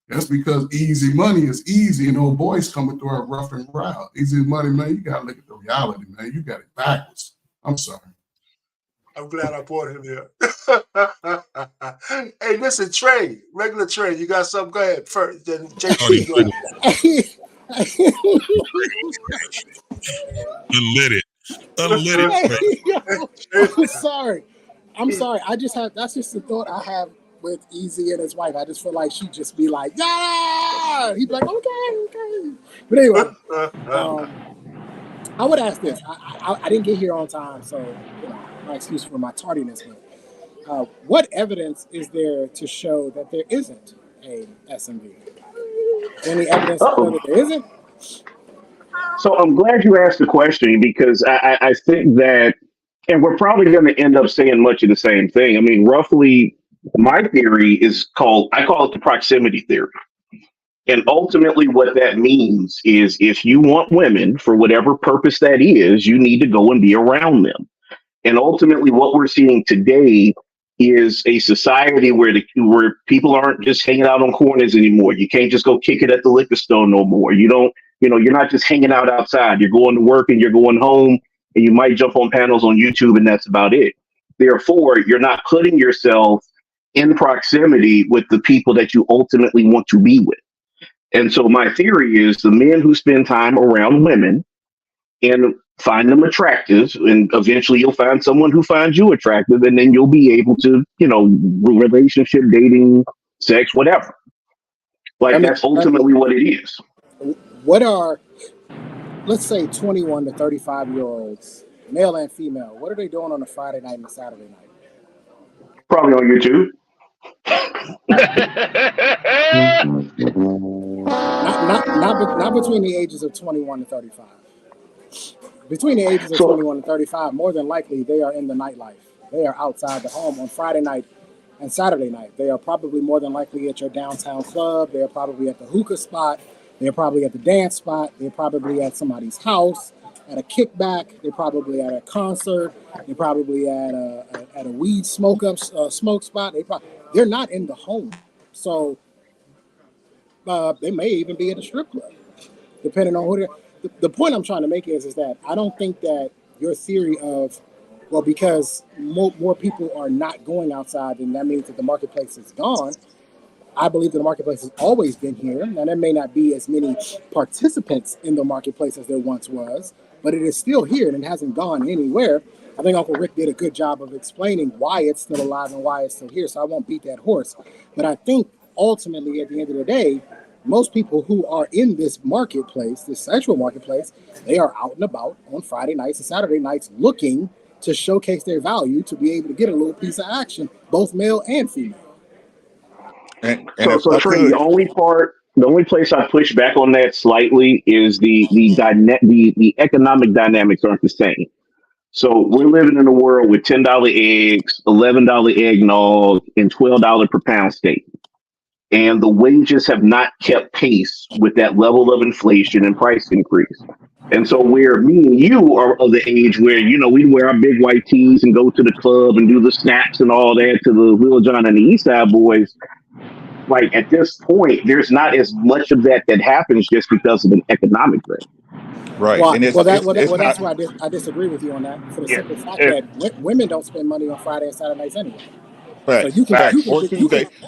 D: That's because Easy Money is easy, and old boys coming through a rough and round. Easy Money, man, you got to look at the reality, man. You got it backwards. I'm sorry.
B: I'm glad I brought him here. Hey, listen, Trey, regular Trey, you got something? Go ahead first. Then JC, go ahead.
I: I'm sorry. That's just the thought I have with Easy and his wife. I just feel like she'd just be like, yeah. He'd be like, okay. But anyway, I would ask this. I didn't get here on time, so my excuse for my tardiness. But what evidence is there to show that there isn't a SMV? Any evidence to show that there isn't?
C: So I'm glad you asked the question, because I think that, and we're probably going to end up saying much of the same thing. I mean, roughly, my theory I call it the proximity theory. And ultimately what that means is if you want women for whatever purpose that is, you need to go and be around them. And ultimately what we're seeing today is a society where people aren't just hanging out on corners anymore. You can't just go kick it at the liquor store no more. You're not just hanging out outside. You're going to work and you're going home, and you might jump on panels on YouTube, and that's about it. Therefore, you're not putting yourself in proximity with the people that you ultimately want to be with. And so my theory is the men who spend time around women and find them attractive, and eventually you'll find someone who finds you attractive, and then you'll be able to, relationship, dating, sex, whatever. Like that's ultimately what it is.
I: What are, let's say, 21 to 35-year-olds, male and female, what are they doing on a Friday night and a Saturday night?
C: Probably on YouTube.
I: Not between the ages of 21 to 35. Between the ages of 21 and 35, more than likely they are in the nightlife. They are outside the home on Friday night and Saturday night. They are probably more than likely at your downtown club. They are probably at the hookah spot. They're probably at the dance spot. They're probably at somebody's house, at a kickback. They're probably at a concert. They're probably at a weed smoke spot. They're not in the home. So they may even be at a strip club, depending on who they're. The point I'm trying to make is that I don't think that your theory of, well, because more people are not going outside, then that means that the marketplace is gone. I believe that the marketplace has always been here. Now, there may not be as many participants in the marketplace as there once was, but it is still here and it hasn't gone anywhere. I think Uncle Rick did a good job of explaining why it's still alive and why it's still here, so I won't beat that horse. But I think ultimately, at the end of the day, most people who are in this marketplace, this sexual marketplace, they are out and about on Friday nights and Saturday nights looking to showcase their value to be able to get a little piece of action, both male and female.
C: So Trey, the only place I push back on that slightly is the economic dynamics aren't the same. So we're living in a world with $10 eggs, $11 eggnog, and $12 per pound steak. And the wages have not kept pace with that level of inflation and price increase. And so where me and you are of the age where, we wear our big white tees and go to the club and do the snaps and all that to the Lil Jon and the East Side Boys, like at this point, there's not as much of that happens just because of an economic thing.
G: Right.
I: Well,
G: And
I: that's why I disagree with you on that, for the simple fact that women don't spend money on Friday and Saturday nights anyway.
G: Right.
I: So you can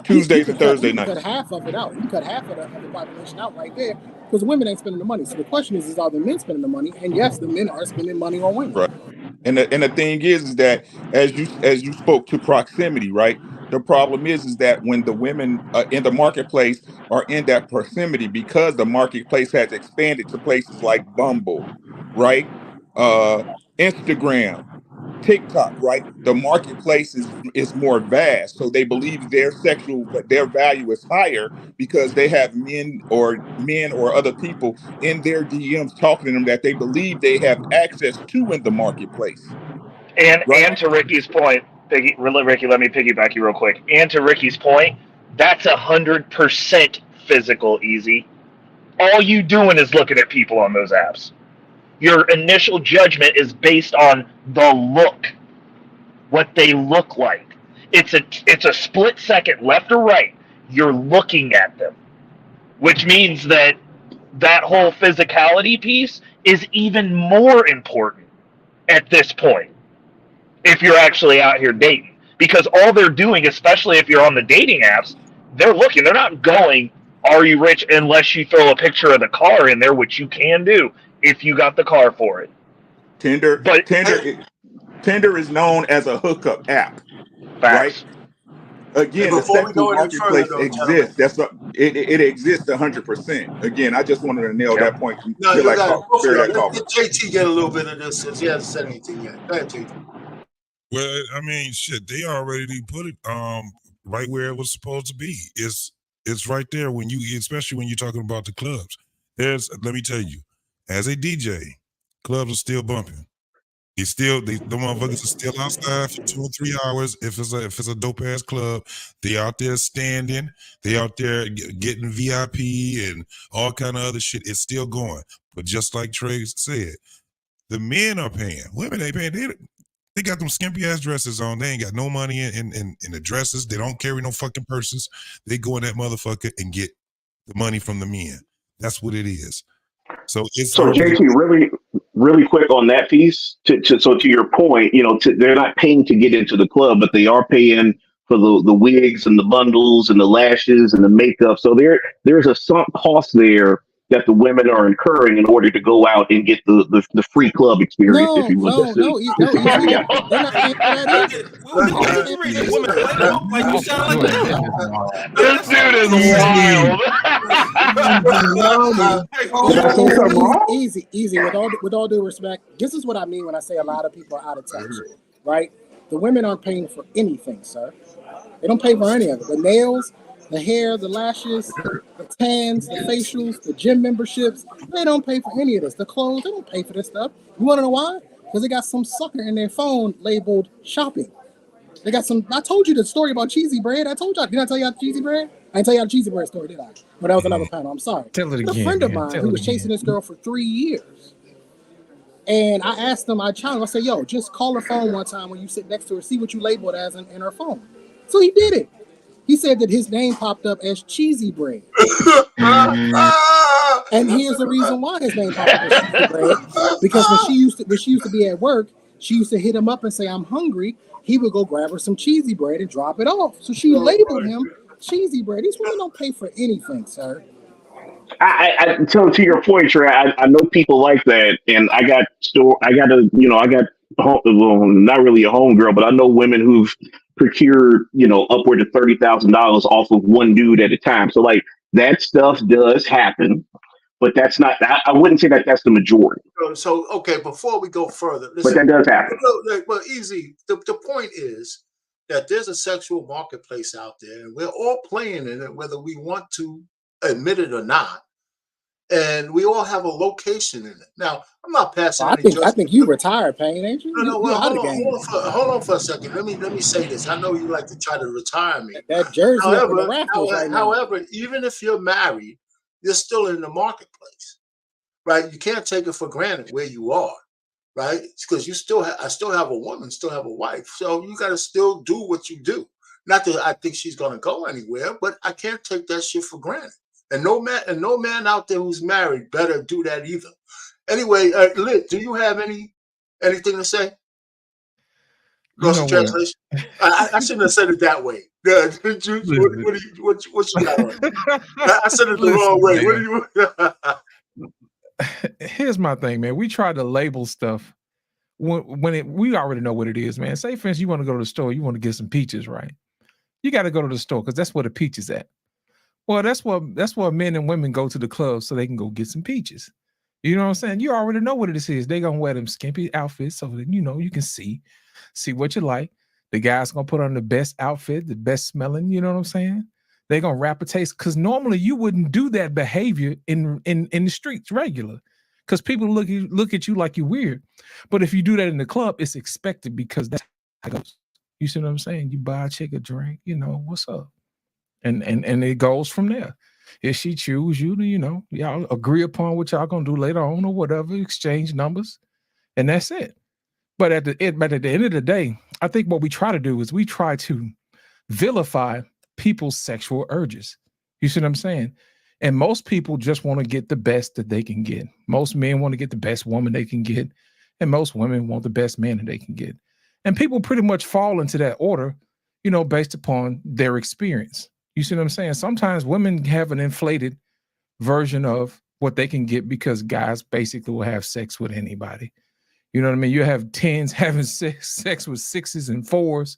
G: Tuesdays and Thursday nights.
I: You can cut half of it out. You can cut half of the population out right there because the women ain't spending the money. So the question is are the men spending the money? And yes, the men are spending money on women.
G: Right. And the thing is that as you spoke to proximity, right? The problem is that when the women in the marketplace are in that proximity, because the marketplace has expanded to places like Bumble, right? Instagram, TikTok, right? The marketplace is more vast, so they believe their value is higher because they have men or other people in their DMs talking to them that they believe they have access to in the marketplace.
F: And
G: right?
F: And to Ricky's point, Ricky, let me piggyback you real quick. And to Ricky's point, that's 100% physical, easy. All you doing is looking at people on those apps. Your initial judgment is based on the look, what they look like. It's a split second, left or right. You're looking at them, which means that whole physicality piece is even more important at this point if you're actually out here dating. Because all they're doing, especially if you're on the dating apps, they're looking. They're not going, are you rich, unless you throw a picture of the car in there, which you can do if you got the car for it.
G: Tinder is known as a hookup app.
F: Facts.
G: Right? Again, the sexual marketplace exists. It exists 100%. Again, I just wanted to nail that point.
B: No, you got it. Let JT get a little bit of this since he hasn't said anything yet. Go ahead, JT.
H: Well, I mean, shit, they already put it right where it was supposed to be. It's right there especially when you're talking about the clubs. Let me tell you, as a DJ, clubs are still bumping. The motherfuckers are still outside for 2 or 3 hours. If it's a dope ass club, they out there standing. They out there getting VIP and all kind of other shit. It's still going. But just like Trey said, the men are paying. Women ain't paying. They got them skimpy ass dresses on. They ain't got no money in the dresses. They don't carry no fucking purses. They go in that motherfucker and get the money from the men. That's what it is. So
C: JT, really quick on that piece. To your point, they're not paying to get into the club, but they are paying for the wigs and the bundles and the lashes and the makeup. So there's a sunk cost there that the women are incurring in order to go out and get the free club experience, if
I: No,
C: you will.
I: no, no, no, easy. They're not paying for that
E: I
I: either.
E: get, we get you read these women playbook like you sound like them.
F: This dude is
D: Easy.
F: wild.
C: Did I say something wrong?
I: Easy. With all due respect, this is what I mean when I say a lot of people are out of touch, right? The women aren't paying for anything, sir. They don't pay for any of it. The nails, the hair, the lashes, the tans, the facials, the gym memberships. They don't pay for any of this. The clothes, they don't pay for this stuff. You want to know why? Because they got some sucker in their phone labeled shopping. They got some. I told you the story about cheesy bread. I told y'all. Did I tell y'all the cheesy bread? I didn't tell y'all the cheesy bread story, did I? But that was another panel. I'm sorry.
J: Tell it
I: A
J: again.
I: friend of
J: Man.
I: mine
J: Tell
I: who
J: it
I: was chasing
J: again.
I: this girl for 3 years. And I asked him, I challenged him, I said, yo, just call her phone one time when you sit next to her, see what you label it as in her phone. So he did it. He said that his name popped up as cheesy bread. And here's the reason why his name popped up as cheesy bread. Because when she used to be at work, she used to hit him up and say, I'm hungry. He would go grab her some cheesy bread and drop it off. So she labeled him cheesy bread. These women don't pay for anything, sir.
C: To your point, Trey, I know people like that, and I got well, not really a home girl, but I know women who've procured, upward of $30,000 off of one dude at a time. So like that stuff does happen, but that's not. I wouldn't say that that's the majority.
B: So okay, before we go further,
C: But that does happen.
B: Well, easy. The point is that there's a sexual marketplace out there, and we're all playing in it, whether we want to admit it or not. And we all have a location in it. Now, I'm not passing.
I: I think you retired, Payne, ain't you?
B: No, well,
I: out of game.
B: Hold on for a second. Let me say this. I know you like to try to retire me.
I: That jersey up in the rafters right now.
B: However, even if you're married, you're still in the marketplace, right? You can't take it for granted where you are, right? Because I still have a woman, still have a wife, so you got to still do what you do. Not that I think she's going to go anywhere, but I can't take that shit for granted. And no man out there who's married better do that either. Anyway, Lit, do you have anything to say? Lost translation. I shouldn't have said it that way. What you got on? I said it the wrong way. What do you?
J: Here's my thing, man. We try to label stuff we already know what it is, man. Say, for instance, you want to go to the store, you want to get some peaches, right? You got to go to the store because that's where the peach is at. Well, that's where men and women go to the club so they can go get some peaches. You know what I'm saying? You already know what it is. They're going to wear them skimpy outfits so that, you can see what you like. The guy's going to put on the best outfit, the best smelling, you know what I'm saying? They're going to wrap a taste because normally you wouldn't do that behavior in the streets regular because people look at you like you're weird. But if you do that in the club, it's expected because that's how it goes. You see what I'm saying? You buy a chick a drink, what's up? And it goes from there. If she choose you to, y'all agree upon what y'all gonna do later on or whatever, exchange numbers, and that's it. But at the end of the day, I think what we try to do is we try to vilify people's sexual urges. You see what I'm saying? And most people just want to get the best that they can get. Most men want to get the best woman they can get, and most women want the best man that they can get. And people pretty much fall into that order, based upon their experience. You see what I'm saying? Sometimes women have an inflated version of what they can get because guys basically will have sex with anybody. You know what I mean? You have 10s having sex with 6s and 4s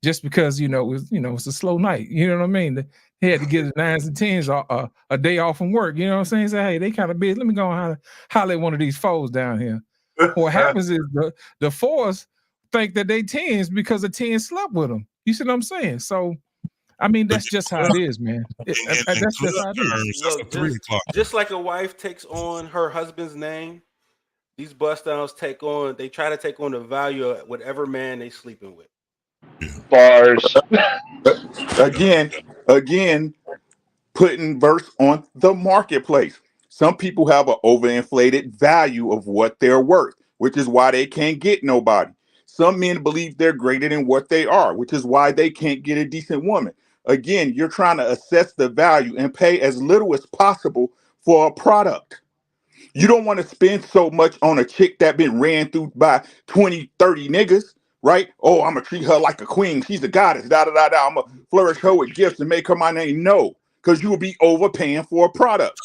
J: just because, it's a slow night. You know what I mean? They had to get the 9s and 10s a day off from work. You know what I'm saying? Say, hey, they kind of busy. Let me go and holler at one of these 4s down here. What happens is the 4s think that they 10s because the 10 slept with them. You see what I'm saying? So, I mean, that's just how it is, man. That's just how it is.
E: Look, just like a wife takes on her husband's name, these bust downs they try to take on the value of whatever man they sleeping with.
F: Bars.
G: Again, putting verse on the marketplace. Some people have an overinflated value of what they're worth, which is why they can't get nobody. Some men believe they're greater than what they are, which is why they can't get a decent woman. Again, you're trying to assess the value and pay as little as possible for a product. You don't want to spend so much on a chick that been ran through by 20, 30 niggas. right? Oh, I'm gonna treat her like a queen. She's a goddess. Da da da da. I'm gonna flourish her with gifts and make her my name. No, because you will be overpaying for a product.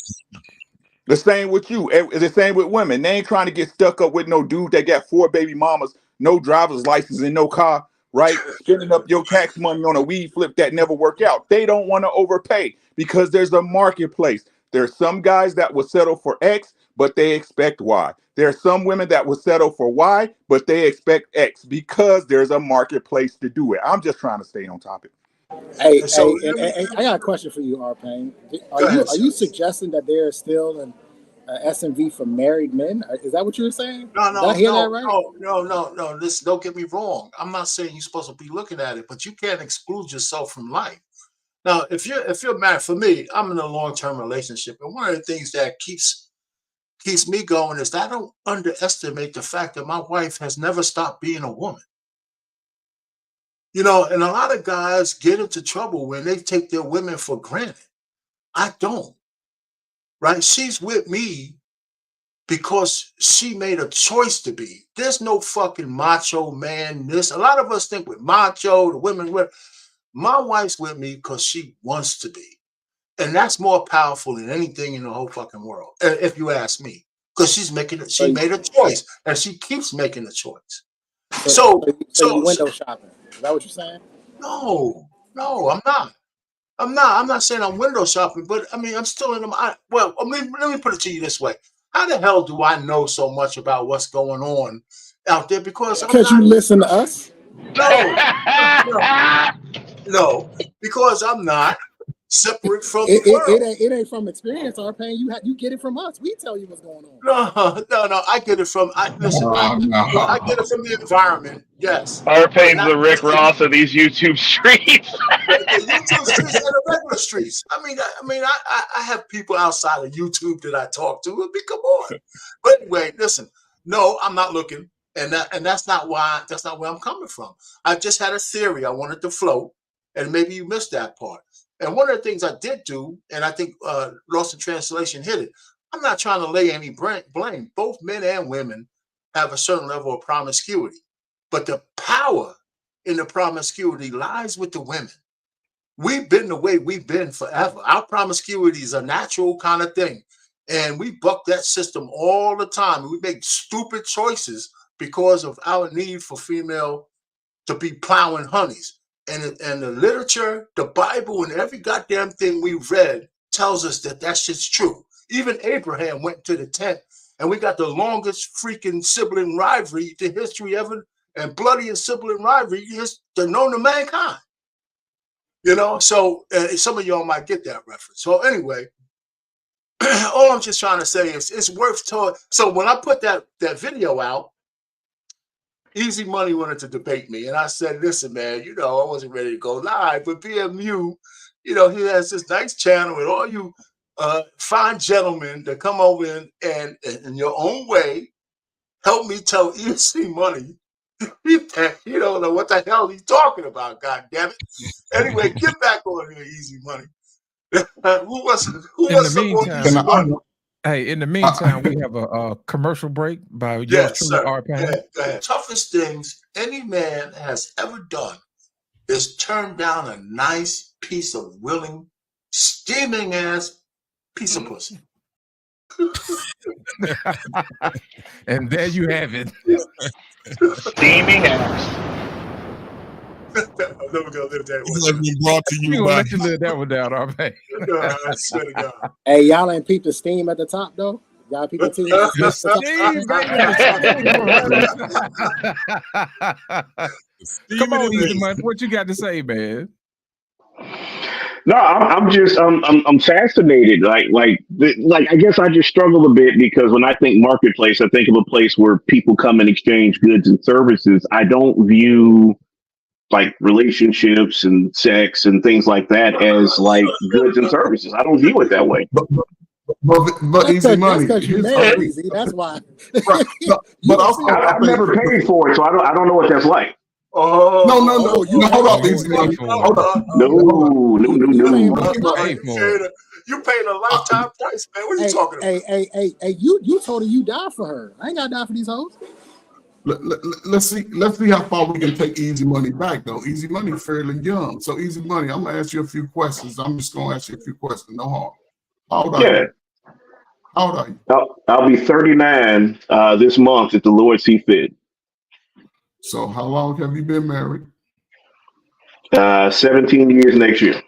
G: The same with you. The same with women. They ain't trying to get stuck up with no dude that got 4 baby mamas, no driver's license, and no car, right? Spending up your tax money on a weed flip that never work out. They don't want to overpay because there's a marketplace. There's some guys that will settle for X, but they expect Y. There are some women that will settle for Y, but they expect X because there's a marketplace to do it. I'm just trying to stay on topic.
I: Hey,
B: So
I: I got a question for you, R-Pain.
B: Go ahead,
I: Are you
B: sir.
I: suggesting that there is still an SMV for married men? Is that what you were saying?
B: No,
I: Did I hear that right?
B: no. Listen, don't get me wrong. I'm not saying you're supposed to be looking at it, but you can't exclude yourself from life. Now, if you're married, for me, I'm in a long-term relationship, and one of the things that keeps me going is that I don't underestimate the fact that my wife has never stopped being a woman. And a lot of guys get into trouble when they take their women for granted. I don't, right? She's with me because she made a choice to be. There's no fucking macho man. A lot of us think with macho, the women with. My wife's with me because she wants to be. And that's more powerful than anything in the whole fucking world, if you ask me. Because she made a choice, and she keeps making a choice. So
I: you window shopping. Is that what you're saying?
B: No, I'm not. I'm not saying I'm window shopping, but I mean, I'm still in them. Let me put it to you this way. How the hell do I know so much about what's going on out there? Because
I: you listen to us?
B: No, because I'm not separate from the world.
I: It ain't from experience, R-Pain. You get it from us. We tell you what's going on.
B: No. I get it from. I get it from the environment. Yes.
F: R-Pain's the Rick Ross of these YouTube streets.
B: The YouTube streets and the regular streets. I have people outside of YouTube that I talk to. I mean, come on. But anyway, listen. No, I'm not looking, and that's not where I'm coming from. I just had a theory I wanted to float, and maybe you missed that part. And one of the things I did do, and I think Lost in Translation hit it. I'm not trying to lay any blame. Both men and women have a certain level of promiscuity, but the power in the promiscuity lies with the women. We've been the way we've been forever. Our promiscuity is a natural kind of thing. And we buck that system all the time. We make stupid choices because of our need for female to be plowing honeys. And the literature, the Bible, and every goddamn thing we've read tells us that shit's true. Even Abraham went to the tent, and we got the longest freaking sibling rivalry the history ever, and bloodiest sibling rivalry known to mankind. So some of y'all might get that reference. So anyway, all I'm just trying to say is it's worth talking. So when I put that video out, Easy Money wanted to debate me. And I said, listen, man, I wasn't ready to go live, but BMU, he has this nice channel with all you fine gentlemen that come over and in your own way, help me tell Easy Money. He don't know what the hell he's talking about, God damn it. Anyway, get back on here, Easy Money. Who wants Easy Money?
J: Hey, in the meantime, we have a commercial break by yours
B: Yes,
J: truly,
B: sir.
J: R-Pain.
B: Go ahead. Toughest things any man has ever done is turn down a nice piece of willing, steaming ass piece of pussy.
J: And there you have it.
F: Steaming ass.
B: I'm never gonna live that one.
H: It's been brought to
J: We're
H: you
J: gonna
H: by
J: let you live that one down, R-Pain.
B: I swear to God.
I: Hey, y'all ain't peep the steam at the top though. Y'all peep the steam.
J: The steam, baby. Come on, Easy Money. What you got to say, man?
C: No, I'm fascinated. Like I guess I just struggle a bit because when I think marketplace, I think of a place where people come and exchange goods and services. I don't view like relationships and sex and things like that as like goods and services. I don't view it that way.
D: But Easy Money.
I: That's because you married Easy. That's why.
D: Right. But also,
C: I've never paid for it, so I don't know what that's like.
B: Oh
D: no. Hold up, Easy Money. Hold up.
C: No.
B: You paid a lifetime price, man. What are you talking about?
I: Hey, you told her you die for her. I ain't gotta die for these hoes.
D: let's see how far we can take Easy Money back though. Easy Money fairly young, so Easy Money. I'm gonna ask you a few questions. I'm just gonna ask you a few questions. No harm. How old are
C: Yeah.
D: you? How old are you?
C: I'll be 39 this month if the Lord see fit.
D: So how long have you been married?
C: 17 years next year.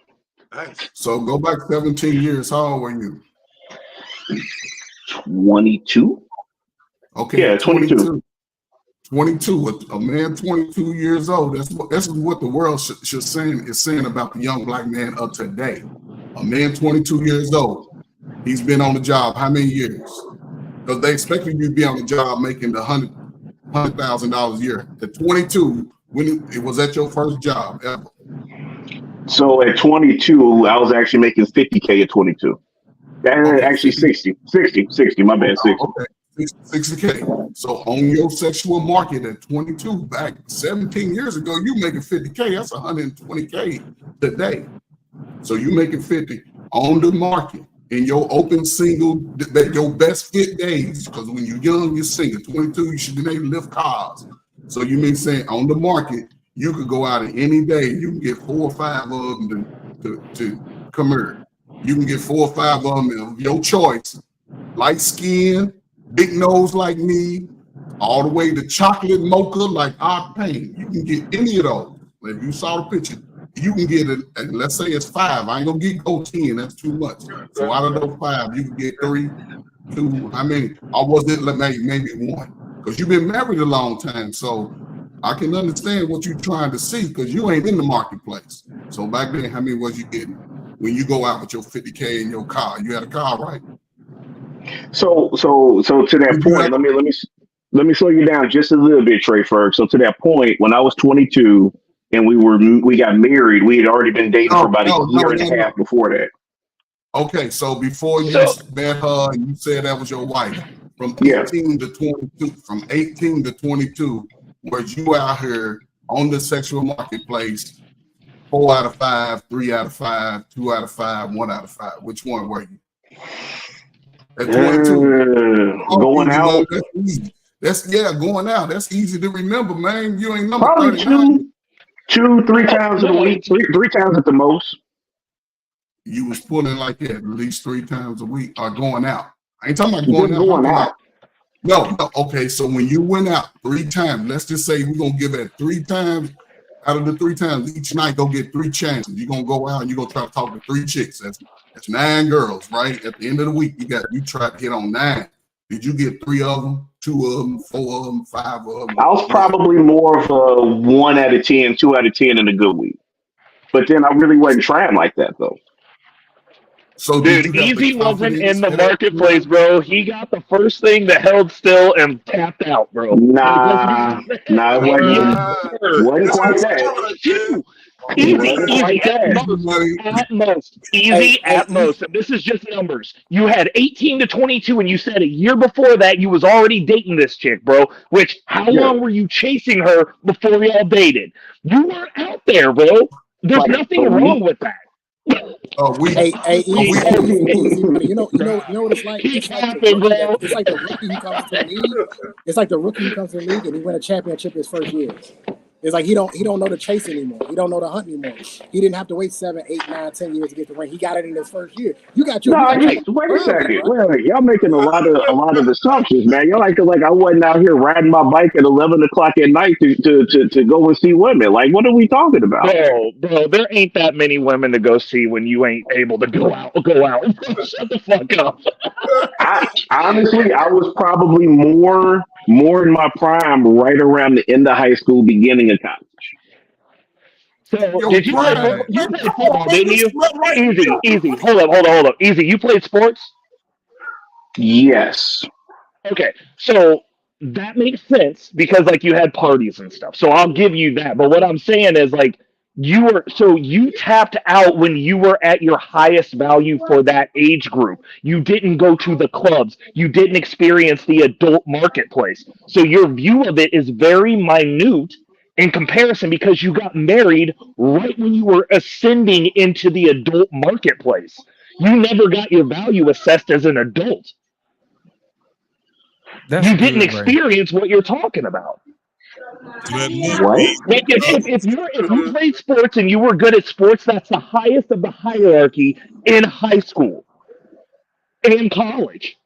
B: Nice.
D: So go back 17 years. How old were you?
C: 22.
D: Okay,
C: Yeah, 22.
D: 22. A man 22 years old. That's what the world should saying about the young black man of today. A man 22 years old. He's been on the job how many years? Because they expected you to be on the job making the $100,000 a year. At 22, when it was at your first job ever.
C: So at 22, I was actually making 50K at 22.
D: Okay,
C: Actually 60, my bad, 60.
D: Okay, 60K. So on your sexual market at 22, back 17 years ago, you making 50K. That's 120K today. So you making 50 on the market in your open single, your best fit days. Because when you're young, you're single. 22, you should be able to lift cars. So you mean saying on the market, you could go out in any day, you can get 4 or 5 of them to come here. You can get 4 or 5 of them of your choice. Light skin, big nose like me, all the way to chocolate mocha like our pain. You can get any of those. If you saw the picture, you can get it, and let's say it's 5. I ain't gonna go 10, that's too much. So out of those 5, you can get 3, 2, how many? Or was it maybe 1? Because you've been married a long time, so I can understand what you're trying to see because you ain't in the marketplace. So back then, how many was you getting when you go out with your 50K in your car? You had a car, right?
C: So to that point, let me slow you down just a little bit, Trey Ferg. So to that point, when I was 22 and we got married, we had already been dating for about a year and a half before that.
D: Okay, so before you met her and you said that was your wife, from 18 to 22, was you out here on the sexual marketplace 4 out of 5, 3 out of 5, 2 out of 5, 1 out of 5? Which one were you? At 22.
C: Going out.
D: That's easy. Going out. That's easy to remember, man. You ain't number
C: Probably
D: 39.
C: 3 times a week, three times at the most.
D: You was pulling like that at least 3 times a week or going out. I ain't talking about going out. No. Okay, so when you went out 3 times, let's just say we're gonna give it 3 times. Out of the 3 times each night, go get 3 chances. You're gonna go out and you're gonna try to talk to 3 chicks. That's 9 girls, right? At the end of the week, you try to hit on 9. Did you get 3 of them, 2 of them, 4 of them, 5 of them?
C: I was probably more of a 1 out of 10, 2 out of 10 in a good week. But then I really wasn't trying like that though.
D: So
F: dude, Easy wasn't in the marketplace, bro. He got the first thing that held still and tapped out, bro.
C: Nah, it wasn't quite that.
F: Easy at most. And this is just numbers. You had 18 to 22, and you said a year before that you was already dating this chick, bro. Which, how long were you chasing her before y'all dated? You were out there, bro. There's nothing wrong with that.
I: Easy, you know what it's like? It's like the rookie who comes to the league. It's like the rookie who comes to the league and he win a championship his first year. It's like he don't know the chase anymore. He don't know the hunt anymore. He didn't have to wait 7, 8, 9, 10 years to get the ring. He got it in his first year. You got your.
C: Wait a second. Wait. Y'all making a lot of assumptions, man. Y'all like I wasn't out here riding my bike at 11 o'clock at night to go and see women. Like, what are we talking about?
F: Bro, there ain't that many women to go see when you ain't able to go out. Shut the fuck up.
C: Honestly, I was probably more in my prime right around the end of high school, beginning of college.
F: So did you play football? You played football, didn't you? Easy. Hold up. Easy. You played sports?
C: Yes.
F: Okay. So that makes sense because like you had parties and stuff. So I'll give you that. But what I'm saying is like you tapped out when you were at your highest value for that age group. You didn't go to the clubs. You didn't experience the adult marketplace. So your view of it is very minute in comparison because you got married right when you were ascending into the adult marketplace. You never got your value assessed as an adult. You didn't experience what you're talking about.
H: To admit
C: What?
H: me,
F: Like if you played sports and you were good at sports, that's the highest of the hierarchy in high school and college.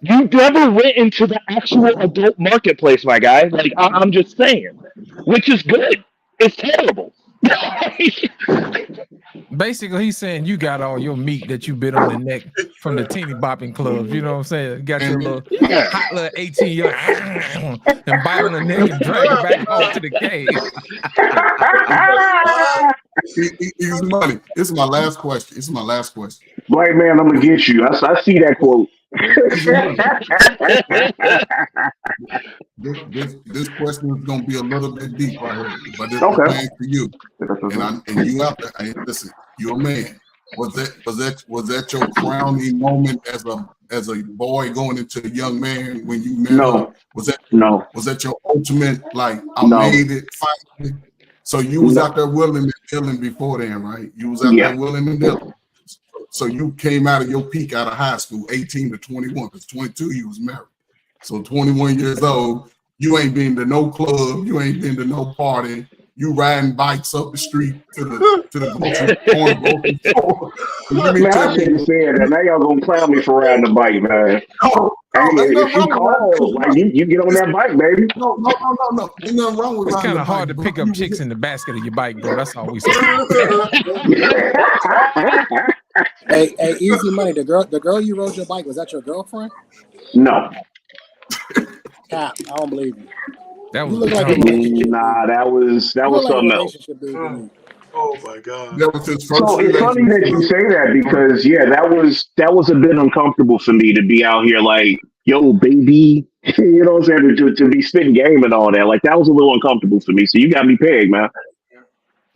F: You never went into the actual adult marketplace, my guy. Like I'm just saying, which is good. It's terrible.
J: Basically, he's saying you got all your meat that you bit on the neck from the teeny bopping clubs. You know what I'm saying? You got your
D: And
J: little
A: Yeah.
J: hot little 18 year and bite on the neck and drag it back home to the cave.
D: Easy money. This is my last question. This is my last question.
C: Black man, I'm gonna get you. I see that quote.
D: Easy money. This question is gonna be a little bit deep right here, but it
C: Okay.
D: pertains to you. And you out there. Listen, you're a man. Was that your crowning moment as a boy going into a young man when you met her?
C: No,
D: Was that your ultimate, like, I
C: no,
D: made it finally? So you was
C: no.
D: out there willing and dealing before then, right? You was out
C: Yeah.
D: there willing and dealing. So you came out of your peak out of high school, 18 to 21, because 22 you was married. So 21 years old, you ain't been to no club, you ain't been to no party. You riding bikes up the street to the grocery store. Let me
C: Man, I
D: tell
C: shouldn't
D: you,
C: have said that. Now y'all gonna clown me for riding a bike, man. Hey,
D: there's
C: if
D: nothing
C: she
D: wrong with
C: calls, like you get on that bike, baby.
D: No. Ain't nothing wrong with
J: It's
D: riding
J: kind
D: a
J: of hard
D: bike,
J: to
D: bro.
J: pick up chicks in the basket of your bike, bro. That's all we say.
I: Hey, easy money. The girl you rode your bike, was that your girlfriend?
C: No.
I: Cap, I don't believe you.
J: That
I: You
J: was
I: look
J: a
I: like a
J: dumb.
I: relationship
C: Nah,
I: dude.
C: that was
I: You look like a
C: something else.
I: relationship dude to me.
B: Oh my God.
D: That was his first
C: So it's funny that you
D: relationship.
C: say that because yeah, that was a bit uncomfortable for me to be out here like, yo, baby, you know what I'm saying, to be spitting game and all that. Like that was a little uncomfortable for me. So you got me pegged, man.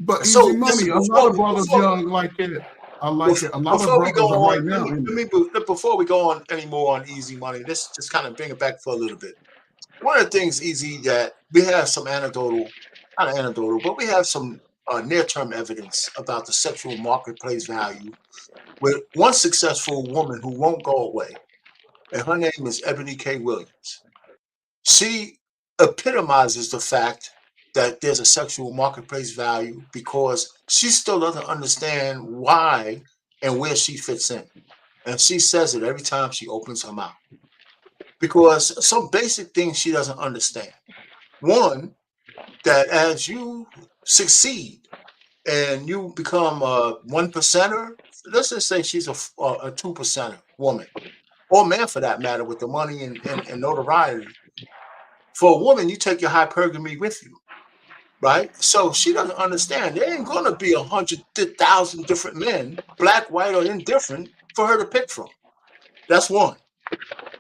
D: But
B: So
D: easy money,
B: listen,
D: a lot of brothers young like that. I like it. A lot of
B: before we
D: brothers
B: go
D: are right
B: on,
D: now.
B: before we go on any more on easy money, let's just kind of bring it back for a little bit. One of the things, easy, that we have some anecdotal, not anecdotal, but we have some near-term evidence about the sexual marketplace value with one successful woman who won't go away, and her name is Ebony K. Williams. She epitomizes the fact that there's a sexual marketplace value because she still doesn't understand why and where she fits in. And she says it every time she opens her mouth. Because some basic things she doesn't understand. One, that as you succeed and you become a 1%er, let's just say she's a 2%er woman, or man for that matter, with the money and notoriety. For a woman, you take your hypergamy with you, right? So she doesn't understand. There ain't going to be 100,000 different men, black, white, or indifferent, for her to pick from. That's one.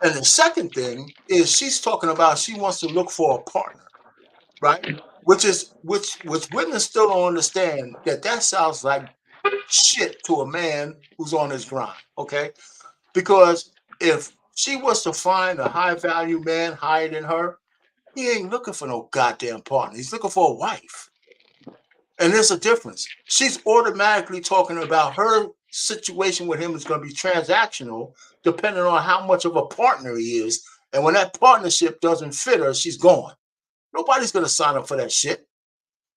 B: And the second thing is she's talking about she wants to look for a partner, right? Which women still don't understand that sounds like shit to a man who's on his grind, okay? Because if she was to find a high value man higher than her, he ain't looking for no goddamn partner. He's looking for a wife. And there's a difference. She's automatically talking about her situation with him is going to be transactional, depending on how much of a partner he is. And when that partnership doesn't fit her, she's gone. Nobody's going to sign up for that shit.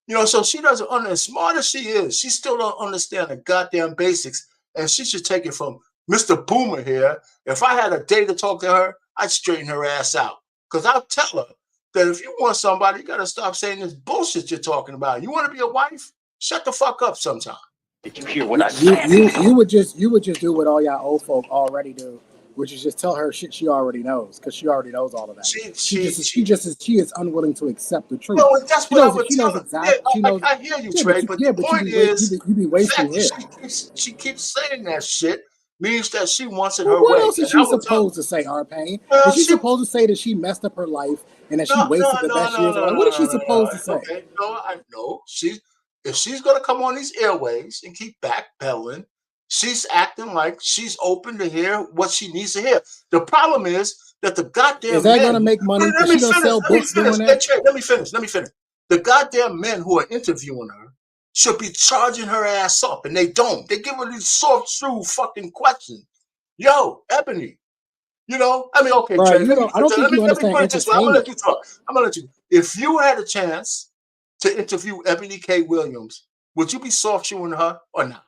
B: You know, so she doesn't understand. As smart as she is, she still don't understand the goddamn basics. And she should take it from Mr. Boomer here. If I had a day to talk to her, I'd straighten her ass out. Because I'll tell her that if you want somebody, you got to stop saying this bullshit you're talking about. You want to be a wife? Shut the fuck up sometime.
F: Did you hear what I
I: You
F: said?
I: you would just do what all y'all old folk already do, which is just tell her shit she already knows, because she already knows all of that. She is unwilling to accept the truth.
B: No, that's
I: She
B: what I
I: knows
B: would
I: she
B: tell
I: knows
B: her.
I: exactly.
B: Yeah,
I: She knows.
B: I hear you,
I: Yeah,
B: Trey.
I: but
B: But the point is,
I: you be
B: the
I: wasting
B: fact
I: here.
B: that she keeps saying that shit means that she wants it
I: Well,
B: her
I: what
B: way.
I: else is
B: And I
I: she
B: would tell her,
I: supposed to say, R-Pain?
B: well,
I: Is she supposed to say that she messed up her life and that she wasted the best years of life? What is she supposed to say?
B: Okay, no, I know. If she's gonna come on these airways and keep backpedaling, she's acting like she's open to hear what she needs to hear. The problem is that the goddamn
I: Is that
B: men.
I: going to make money?
B: Let
I: Because
B: me
I: she gonna
B: finish.
I: sell
B: Let me
I: books
B: finish.
I: doing
B: Hey,
I: that.
B: Trey, let me finish. The goddamn men who are interviewing her should be charging her ass up, and they don't. They give her these soft shoe fucking questions. Yo, Ebony. You know, I mean, okay,
I: Bro,
B: Trey,
I: you don't. I don't think you
B: let me
I: understand
B: put it this way. I'm gonna let
I: entertainment.
B: you talk. I'm gonna let you. If you had a chance to interview Ebony K. Williams, would you be soft shoeing her or not?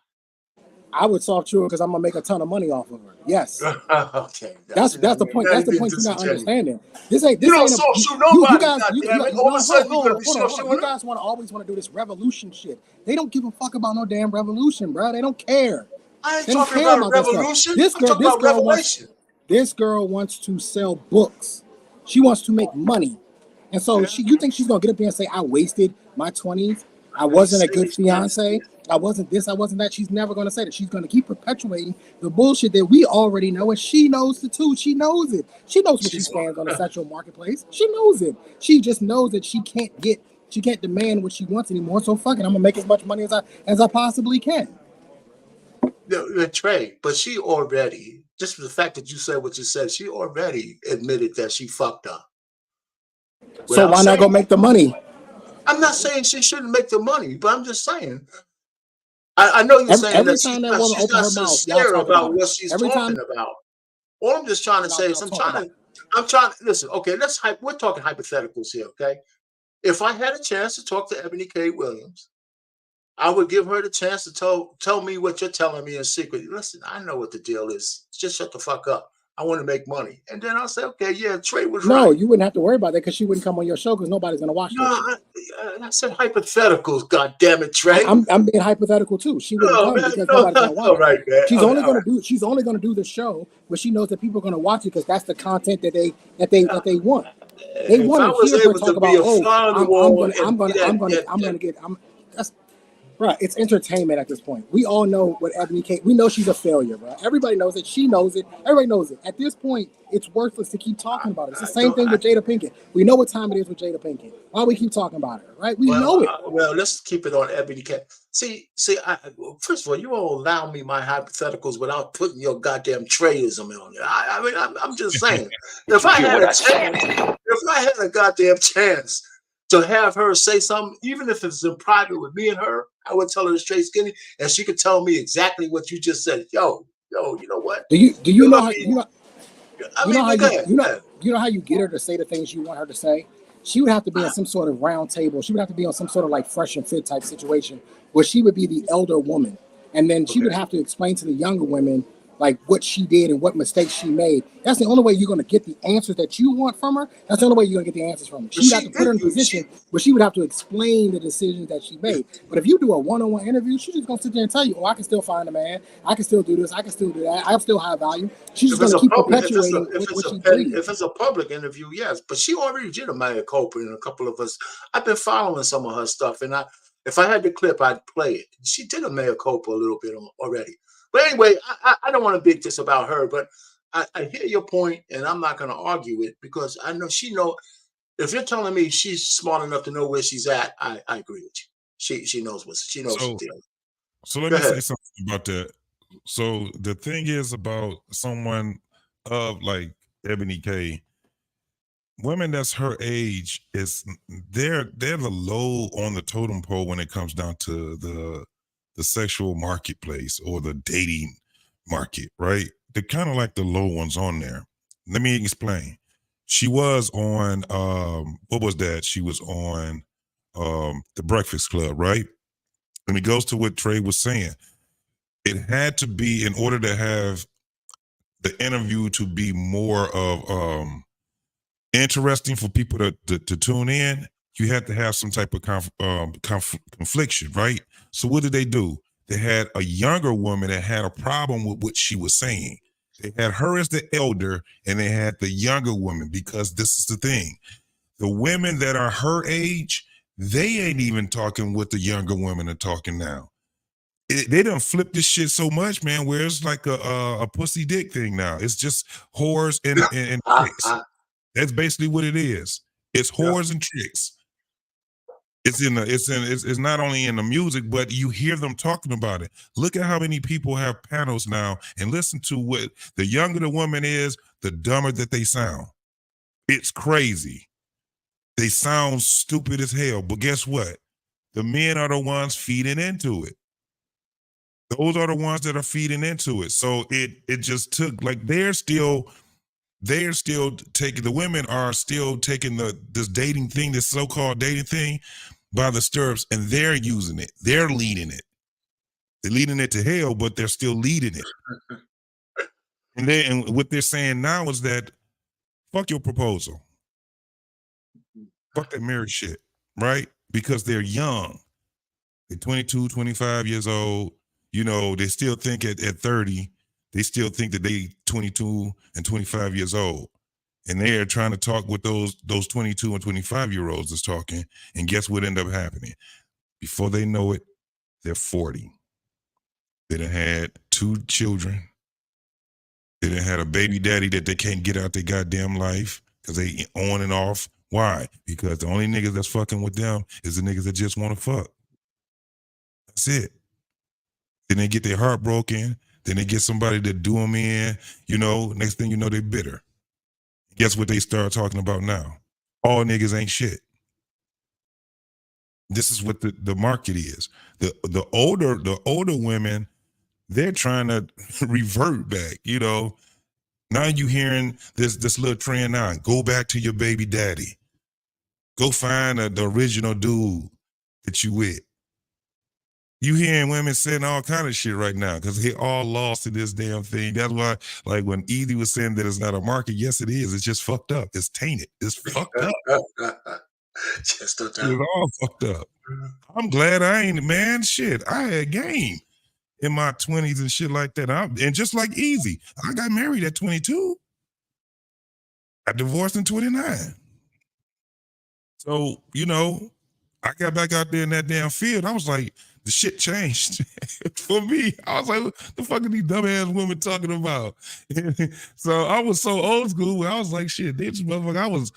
I: I would soft shoe her because I'm gonna make a ton of money off of her. Yes.
B: Okay,
I: That's the point. That's the point you're not understanding. This ain't
B: You don't
I: a
B: soft shoe
I: you
B: nobody.
I: guys
B: Goddammit! All of a sudden you're gonna be soft
I: hold on.
B: shoeing
I: You
B: her.
I: guys always want to do this revolution shit. They don't give a fuck about no damn revolution, bro. They don't care.
B: I ain't
I: They don't
B: talking
I: care
B: about a
I: that stuff.
B: revolution. I'm talking about revelation.
I: This girl wants to sell books. She wants to make money. And so you think she's gonna get up there and say, I wasted my 20s, I wasn't a good fiance, I wasn't this, I wasn't that. She's never gonna say that. She's gonna keep perpetuating the bullshit that we already know, and she knows it too. She knows it. She knows what she stands on the sexual marketplace. She knows it. She just knows that she can't demand what she wants anymore. So fuck it, I'm gonna make as much money as I possibly can.
B: The trade, but she already, just for the fact that you said what you said, she already admitted that she fucked up.
I: So why not go make the money?
B: I'm not saying she shouldn't make the money, but I'm just saying. I know you're saying that she's not sincere about what she's talking about. All I'm just trying to say is I'm trying to listen. Okay, we're talking hypotheticals here. Okay, if I had a chance to talk to Ebony K. Williams, I would give her the chance to tell me what you're telling me in secret. Listen, I know what the deal is. Just shut the fuck up. I want to make money. And then I'll say, okay, yeah, Trey was right.
I: No, you wouldn't have to worry about that because she wouldn't come on your show because nobody's going to watch
B: No, I said hypotheticals, God damn it, Trey.
I: I'm being hypothetical too. She wouldn't come because nobody's going to watch
B: right, man.
I: She's only going to do the show where she knows that people are going to watch it because that's the content that they want. They want to hear her talk about, bro, it's entertainment at this point. We all know what Ebony K. We know she's a failure, bro. Everybody knows it. She knows it. Everybody knows it. At this point, it's worthless to keep talking about it. It's the same thing with Jada Pinkett. We know what time it is with Jada Pinkett. Why we keep talking about her, right? We know it.
B: Well, let's keep it on Ebony K. See. First of all, you won't allow me my hypotheticals without putting your goddamn Treyism on it. I mean, I'm just saying. If I had a goddamn chance to have her say something, even if it's in private with me and her, I would tell her straight skinny, and she could tell me exactly what you just said. Yo, you know what?
I: Do you know how you get her to say the things you want her to say? She would have to be in some sort of round table. She would have to be on some sort of like Fresh and Fit type situation where she would be the elder woman, and then she would have to explain to the younger women like what she did and what mistakes she made. That's the only way you're going to get the answers that you want from her. That's the only way you're going to get the answers from her. She would have to put her in a position where she would have to explain the decisions that she made. But if you do a one-on-one interview, she's just going to sit there and tell you, oh, I can still find a man. I can still do this. I can still do that. I'm still high value. She's just going to keep perpetuating what she believes.
B: If it's a public interview, yes. But she already did a mea culpa in a couple of us. I've been following some of her stuff, and if I had the clip, I'd play it. She did a mea culpa a little bit already. But anyway, I don't want to big this about her, but I hear your point, and I'm not going to argue it because I know she know. If you're telling me she's smart enough to know where she's at, I agree with you. She knows what she knows.
H: So let me say something about that. So the thing is about someone of like Ebony K. Women that's her age they're the low on the totem pole when it comes down to the sexual marketplace or the dating market, right? They're kind of like the low ones on there. Let me explain. She was on what was that? She was on the Breakfast Club, right? And it goes to what Trey was saying. It had to be, in order to have the interview to be more of interesting for people to tune in, you had to have some type of confliction, right? So what did they do? They had a younger woman that had a problem with what she was saying. They had her as the elder, and they had the younger woman, because this is the thing. The women that are her age, they ain't even talking what the younger women are talking now. They done flip this shit so much, man, where it's like a pussy dick thing now. It's just whores and tricks. That's basically what it is. It's whores and tricks. It's not only in the music, but you hear them talking about it. Look at how many people have panels now, and listen to what the younger the woman is, the dumber that they sound. It's crazy. They sound stupid as hell, but guess what? The men are the ones feeding into it. Those are the ones that are feeding into it. So it just took, like, they're still they're still taking, the women are still taking this dating thing, this so-called dating thing, by the stirrups, and they're using it. They're leading it. They're leading it to hell, but they're still leading it. And what they're saying now is that fuck your proposal. Fuck that marriage shit, right? Because they're young. They're 22, 25 years old. You know, they still think at 30, they still think that they 22 and 25 years old. And they're trying to talk with those 22 and 25-year-olds that's talking. And guess what ended up happening? Before they know it, they're 40. They done had 2 children. They done had a baby daddy that they can't get out their goddamn life because they on and off. Why? Because the only niggas that's fucking with them is the niggas that just want to fuck. That's it. Then they get their heart broken. Then they get somebody that do them in. You know, next thing you know, they bitter. Guess what they start talking about now? All niggas ain't shit. This is what the market is. The older women, they're trying to revert back, you know. Now you hearing this little trend now. Go back to your baby daddy. Go find the original dude that you with. You hearing women saying all kind of shit right now because they all lost in this damn thing. That's why, like when Edie was saying that it's not a market, yes it is. It's just fucked up. It's tainted. It's fucked up.
B: Just
H: It's all fucked up. I'm glad I ain't, man, shit. I had game in my 20s and shit like that. And just like Easy, I got married at 22. I divorced in 29. So, you know, I got back out there in that damn field. I was like, the shit changed for me. I was like, what the fuck are these dumbass women talking about? So I was so old school where I was like, shit, this motherfucker, I was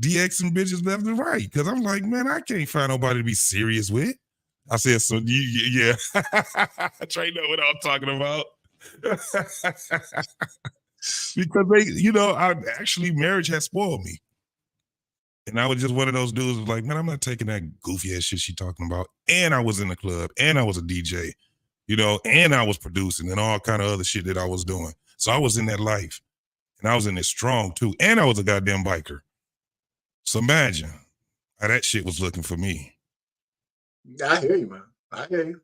H: DXing bitches left and right. Cause I'm like, man, I can't find nobody to be serious with. I said, so yeah. Trey know what I'm talking about. Because they, you know, marriage has spoiled me. And I was just one of those dudes who was like, man, I'm not taking that goofy ass shit she talking about. And I was in the club and I was a DJ, you know, and I was producing and all kind of other shit that I was doing. So I was in that life and I was in it strong too. And I was a goddamn biker. So imagine how that shit was looking for me.
B: I hear you, man. I hear you.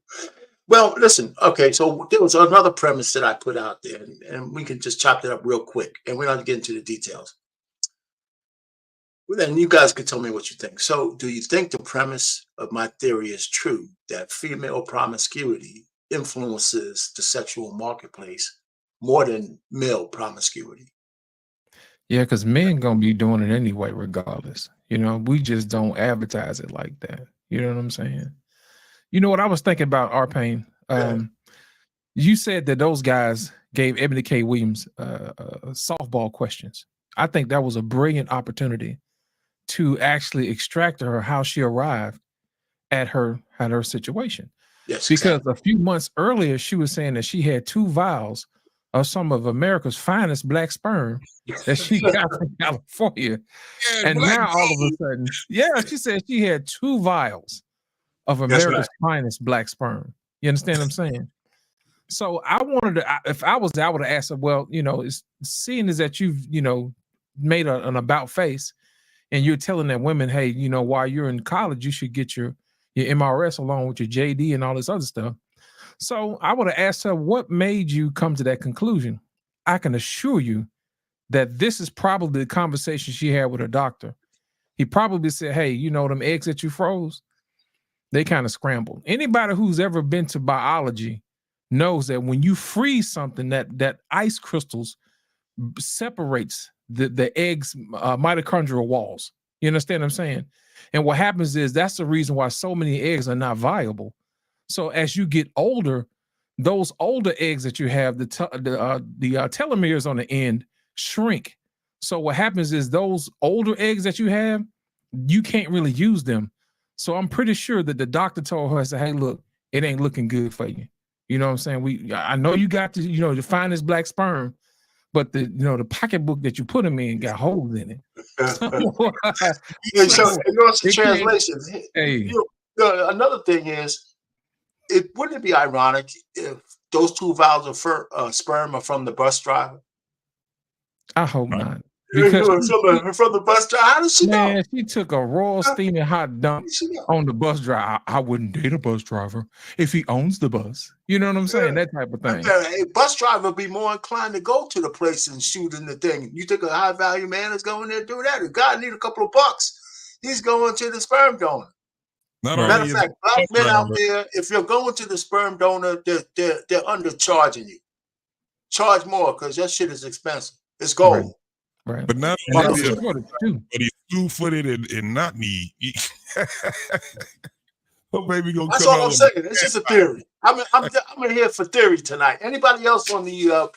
B: Well, listen, okay, so there was another premise that I put out there, and we can just chop it up real quick, and we're not getting into the details. Well, then you guys can tell me what you think. So do you think the premise of my theory is true, that female promiscuity influences the sexual marketplace more than male promiscuity?
J: Yeah, because men gonna be doing it anyway, regardless. You know, we just don't advertise it like that. You know what I'm saying? You know what I was thinking about, R-Pain? You said that those guys gave Ebony K. Williams softball questions. I think that was a brilliant opportunity to actually extract to her how she arrived at her situation.
B: Yes,
J: because
B: exactly.
J: a few months earlier she was saying that she had 2 vials of some of America's finest black sperm that she got from California.
H: Yeah,
J: And
H: black
J: now all of a sudden, yeah, she said she had 2 vials of America's finest black sperm. You understand what I'm saying? So I wanted to, if I was there, I would have asked her, well, you know, seeing as that you've, you know, made an about face and you're telling that women, hey, you know, while you're in college, you should get your MRS along with your JD and all this other stuff. So I would have asked her, what made you come to that conclusion? I can assure you that this is probably the conversation she had with her doctor. He probably said, hey, you know, them eggs that you froze, they kind of scrambled. Anybody who's ever been to biology knows that when you freeze something, that ice crystals separates the eggs mitochondrial walls. You understand what I'm saying? And what happens is that's the reason why so many eggs are not viable. So as you get older, those older eggs that you have, the telomeres on the end shrink. So what happens is those older eggs that you have, you can't really use them. So I'm pretty sure that the doctor told her, I said, hey, look, it ain't looking good for you. You know what I'm saying? I know you got to, you know, to find this black sperm, but the, you know, the pocketbook that you put them in got holes in it.
B: So translation.
J: Hey.
B: Another thing is, wouldn't it be ironic if those 2 vials of sperm are from the bus driver?
J: I hope not.
B: You
J: Because
B: from the bus driver. How does she know?
J: man, she took a royal steaming hot dump
B: She know.
J: on the bus driver. I wouldn't date a bus driver if he owns the bus. You know what I'm saying? That type of thing.
B: A bus driver be more inclined to go to the place and shoot in the thing. You think a high value man is going there to do that? If God need a couple of bucks, he's going to the sperm donor.
H: Not
J: Right.
B: Matter
H: only
B: of
H: is
B: fact, black men out there, if you're going to the sperm donor, they're undercharging you. Charge more because your shit is expensive. It's gold.
J: Right.
H: but not
J: And
H: only
J: that's
H: is
J: what it too.
H: but he's two-footed and not knee. Oh, baby, gonna
B: That's
H: come
B: all
H: out
B: I'm
H: with
B: saying. It's just a theory. I'm in here for theory tonight. Anybody else on the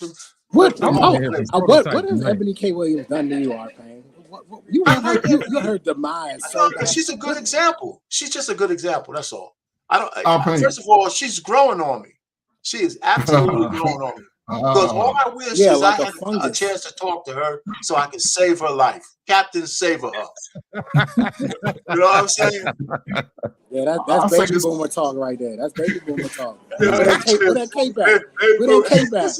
I: What?
J: I'm
I: Oh,
J: over here for
I: what
J: prototype
I: has
J: tonight.
I: Ebony K. Williams done to you, R-Pain? You heard demise.
B: No, she's a good example. She's just a good example. That's all.
D: R-Pain.
B: First of all, she's growing on me. She is absolutely growing on me. Because all I wish is
I: like
B: I had a chance to talk to her so I could save her life. Captain Save Her. You know what I'm saying?
I: Yeah, that's baby boomer talk right there. That's baby boomer talk. Put that cape back. Put that cape back.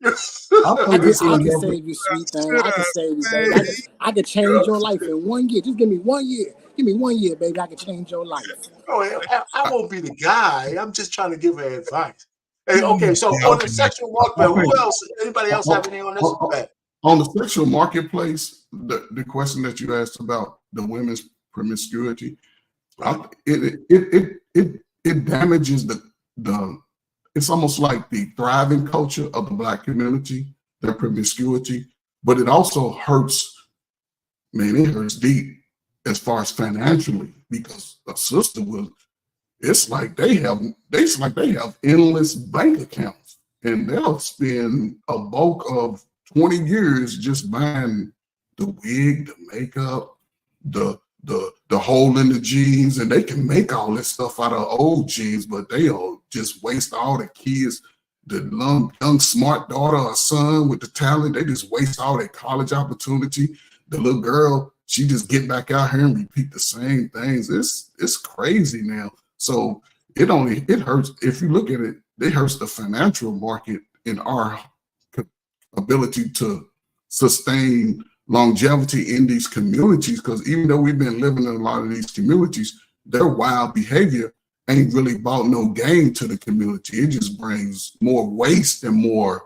I: I can save you, sweet thing. I can save you, baby. I can change your life in 1 year. Just give me 1 year. Give me 1 year, baby. I can change your life.
B: Oh, I won't be the guy. I'm just trying to give her advice. Hey, okay, so on the sexual marketplace, who else? Anybody else have anything on this?
D: On the sexual marketplace, the question that you asked about the women's promiscuity, it damages the. It's almost like the thriving culture of the Black community, their promiscuity, but it also hurts. Man, it hurts deep as far as financially because a sister will. It's like they have endless bank accounts, and they'll spend a bulk of 20 years just buying the wig, the makeup, the hole in the jeans, and they can make all this stuff out of old jeans, but they'll just waste all the kids, the young smart daughter or son with the talent, they just waste all their college opportunity. The little girl, she just get back out here and repeat the same things. It's crazy now. So it hurts. If you look at it, it hurts the financial market in our ability to sustain longevity in these communities, because even though we've been living in a lot of these communities, their wild behavior ain't really brought no gain to the community. It just brings more waste and more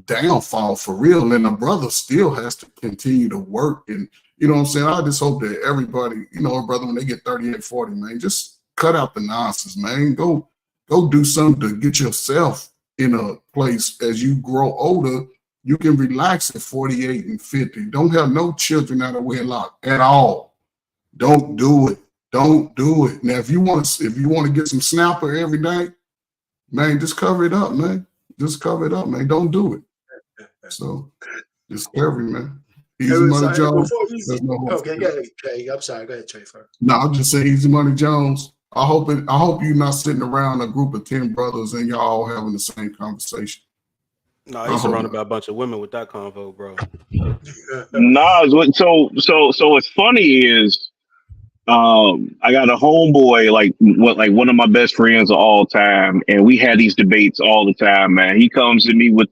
D: downfall for real. And the brother still has to continue to work. And you know what I'm saying? I just hope that everybody, brother, when they get 38, 40, man, just cut out the nonsense, man. Go do something to get yourself in a place as you grow older. You can relax at 48 and 50. Don't have no children out of wedlock at all. Don't do it. Don't do it. Now, if you want to get some snapper every night, man, just cover it up, man. Just cover it up, man. Don't do it. So, just cover it, man. Easy Money Jones.
B: Okay, go ahead, Trey. I'm sorry. Go ahead, Trey, first.
D: No, I'm just saying, Easy Money Jones. I hope you're not sitting around a group of 10 brothers and y'all all having the same conversation.
E: No, he's surrounded by a bunch of women with that convo, bro.
C: Nah, so what's funny is I got a homeboy like one of my best friends of all time, and we had these debates all the time, man. He comes to me with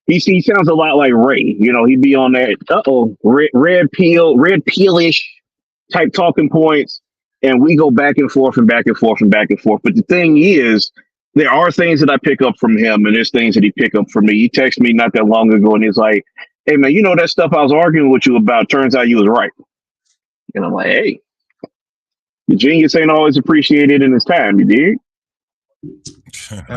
C: he sounds a lot like Ray, he'd be on that red peelish type talking points, and we go back and forth and back and forth and back and forth. But the thing is, there are things that I pick up from him, and there's things that he pick up from me. He texted me not that long ago, and he's like, "Hey, man, that stuff I was arguing with you about, turns out you was right." And I'm like, "Hey, the genius ain't always appreciated in his time, you dig?"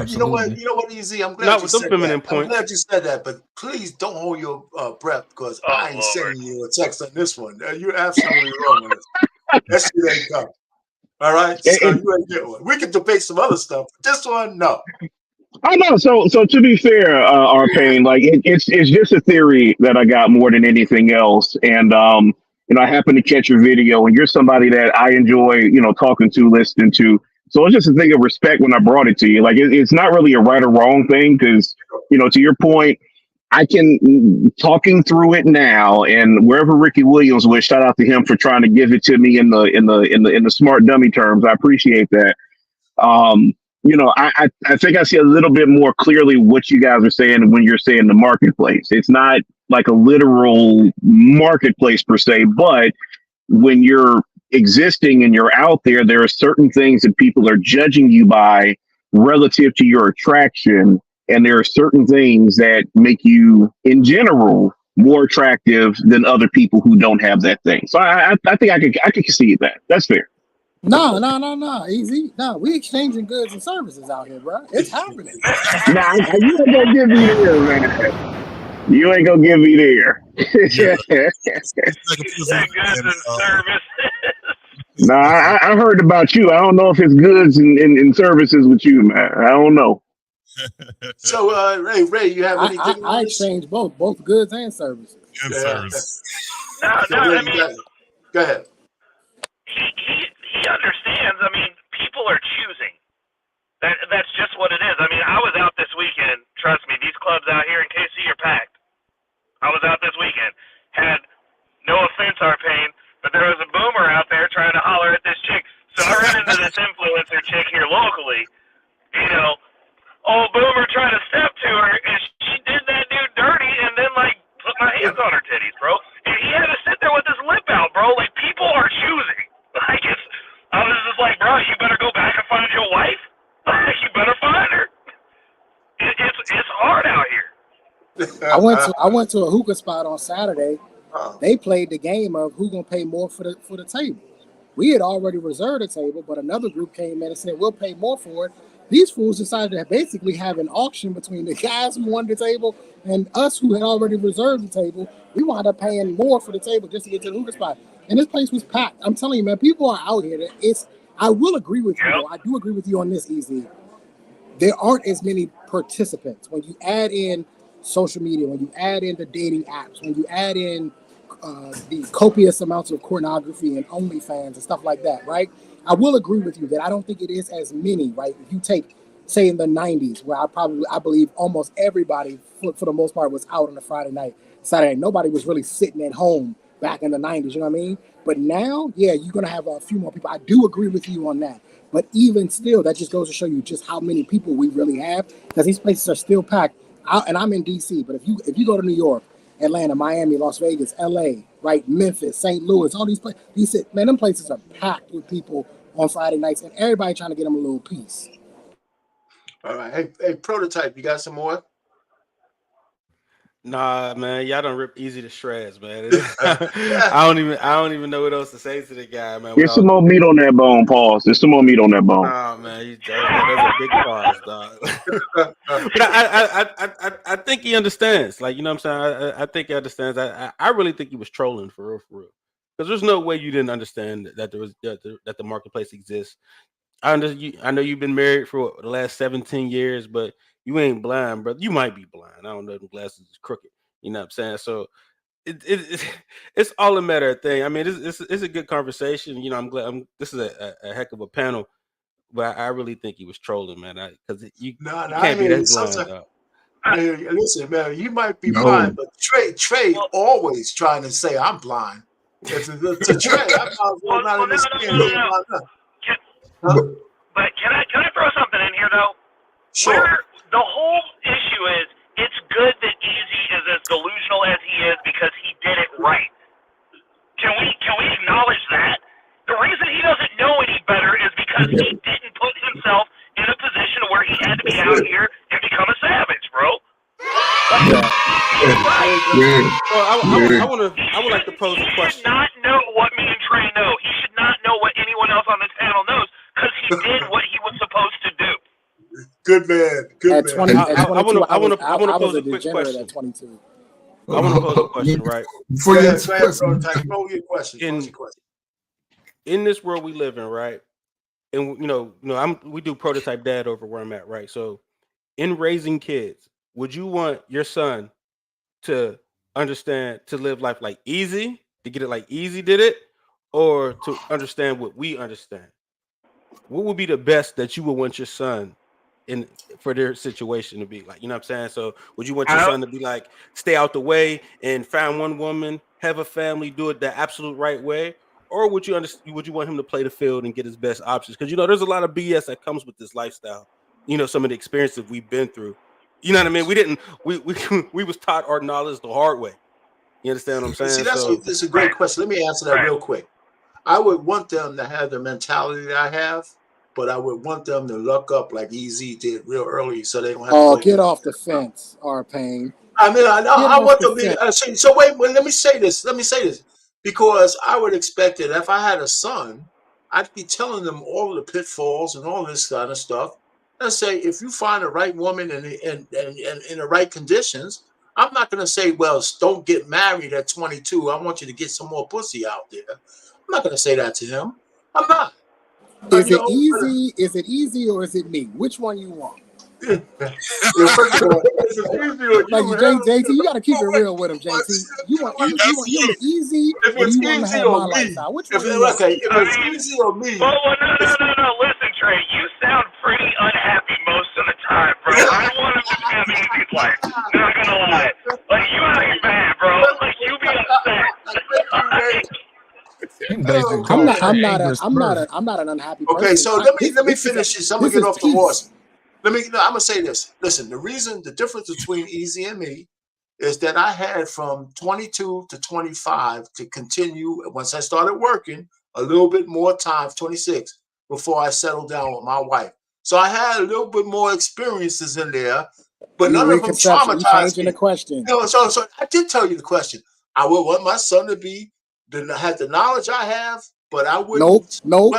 B: You know what, Easy? I'm glad you said that. I'm glad you said that, but please don't hold your breath, because I ain't sending you a text on this one. You're absolutely wrong on this. That shit ain't coming. All right, so you ain't get one. We can debate some other stuff, but this one, no.
C: I know. So to be fair, R-Pain, like it's just a theory that I got more than anything else. And I happened to catch your video, and you're somebody that I enjoy, talking to, listening to. So it's just a thing of respect when I brought it to you. Like it's not really a right or wrong thing, because to your point, I can talking through it now, and wherever Ricky Williams was, shout out to him for trying to give it to me in the smart dummy terms. I appreciate that. I think I see a little bit more clearly what you guys are saying when you're saying the marketplace. It's not like a literal marketplace per se, but when you're existing and you're out there, there are certain things that people are judging you by relative to your attraction. And there are certain things that make you, in general, more attractive than other people who don't have that thing. So I think I could see that. That's fair.
I: No, easy. No, we exchanging goods and services out here, bro. It's happening.
C: Nah, you ain't gonna give me there, man. You ain't gonna give me there.
H: Yeah, it's like a
F: You said goods and services.
C: Nah, I heard about you. I don't know if it's goods and services with you, man. I don't know.
B: So, Ray, you have anything?
I: I exchange both goods and services.
H: and service.
F: No,
B: So,
F: I
B: Ray,
F: mean,
B: go ahead.
F: he understands. I mean, people are choosing. That's just what it is. I mean, I was out this weekend. Trust me, these clubs out here in KC are packed. I was out this weekend. Had no offense, Arpain, but there was a boomer out there trying to holler at this chick. So I ran into this influencer chick here locally. You know, old boomer tried to step to her, and she did that dude dirty, and then like put my hands on her titties, bro. And he had to sit there with his lip out, bro. Like people are choosing. Like I was just like, bro, you better go back and find your wife. Like you better find her. It's hard out here.
I: I went to a hookah spot on Saturday. They played the game of who gonna pay more for the table. We had already reserved a table, but another group came in and said we'll pay more for it. These fools decided to basically have an auction between the guys who wanted the table and us who had already reserved the table. We wound up paying more for the table just to get to the hookah spot. And this place was packed. I'm telling you, man, people are out here. I will agree with you. I do agree with you on this, Easy. There aren't as many participants. When you add in social media, when you add in the dating apps, when you add in the copious amounts of pornography and OnlyFans and stuff like that, right? I will agree with you that I don't think it is as many, right? If you take, say, in the 90s, where I believe almost everybody, for the most part, was out on a Friday night, Saturday. Nobody was really sitting at home back in the 90s, you know what I mean? But now, yeah, you're going to have a few more people. I do agree with you on that. But even still, that just goes to show you just how many people we really have, because these places are still packed. And I'm in D.C., but if you go to New York, Atlanta, Miami, Las Vegas, L.A., right, Memphis, St. Louis, all these places, man, them places are packed with people on Friday nights, and everybody trying to get them a little piece.
B: All right. Hey, Prototype, you got some more?
E: Nah, man, y'all done rip Easy to shreds, man. I don't even know what else to say to the guy, man.
C: There's some more meat on that bone, Paul. There's some more meat on that bone.
E: Nah, man, those are big bars, dog. But I think he understands. Like, you know what I'm saying? I think he understands. I really think he was trolling for real. Because there's no way you didn't understand that that the marketplace exists. I know you've been married for the last 17 years, but you ain't blind, brother. You might be blind. I don't know. The glasses is crooked. You know what I'm saying? So it's all a matter of thing. I mean, it's a good conversation. You know, I'm glad. This is a heck of a panel, but I really think he was trolling, man. Because you can't be that blind, dog.
B: Listen, man, you might be blind, but Trey always trying to say I'm blind. To Trey, I might as well not understand.
F: But can I throw something in here though?
B: Sure.
F: Where the whole issue is, it's good that Easy is as delusional as he is because he did it right. Can we acknowledge that? The reason he doesn't know any better is because he didn't put himself in a position where he had to be out here and become a savage, bro.
E: I would like to pose a question.
F: He should not know what me and Trey know. He should not know what anyone else on this panel knows because he did what he was supposed to do.
B: Good man. Good man.
E: I want to pose a quick question.
I: At 22.
E: I want to pose a question, right?
D: Before you answer
B: your question.
E: In this world we live in, right? And we do prototype dad over where I'm at, right? So in raising kids, would you want your son to understand, to live life like Easy, to get it like Easy did it, or to understand what we understand? What would be the best that you would want your son for their situation to be like? You know what I'm saying? So would you want your son to be like, stay out the way and find one woman, have a family, do it the absolute right way? or would you want him to play the field and get his best options? Because there's a lot of BS that comes with this lifestyle. Some of the experiences we've been through. You know what I mean? We was taught our knowledge the hard way. You understand what I'm saying?
B: See, that's a great question. Let me answer that real quick. I would want them to have the mentality that I have, but I would want them to look up like EZ did real early, so they don't have to
I: get off the fence, R-Pain.
B: I mean, I want them to be. So wait, let me say this. Because I would expect that if I had a son, I'd be telling them all the pitfalls and all this kind of stuff. And say, if you find the right woman in the right conditions, I'm not going to say, well, don't get married at 22. I want you to get some more pussy out there. I'm not going to say that to him. I'm not.
I: Is it easy? Is it easy or is it me? Which one you want?
B: First of all,
I: JT, you got to keep it real with him, JT. You want it easy,
B: if
I: or
B: it's
I: you want to
B: easy
I: have
B: or
I: my
B: me,
I: lifestyle? Which
B: if
I: one?
B: if it's easy or me.
F: No. Listen, Trey, you sound pretty unhappy most of the time, bro. I want him to have easy life. Not gonna lie, like you out here mad, bro. Like you be upset.
I: I'm not an unhappy person.
B: Okay, so let me finish this. I'm gonna get off the horse. I'm gonna say this. Listen, the difference between Easy and me is that I had from 22 to 25 to continue once I started working a little bit more time, 26, before I settled down with my wife. So I had a little bit more experiences in there, but none of them traumatized me.
I: The question.
B: So I did tell you the question. I would want my son to have the knowledge I have, but I wouldn't.
I: Nope.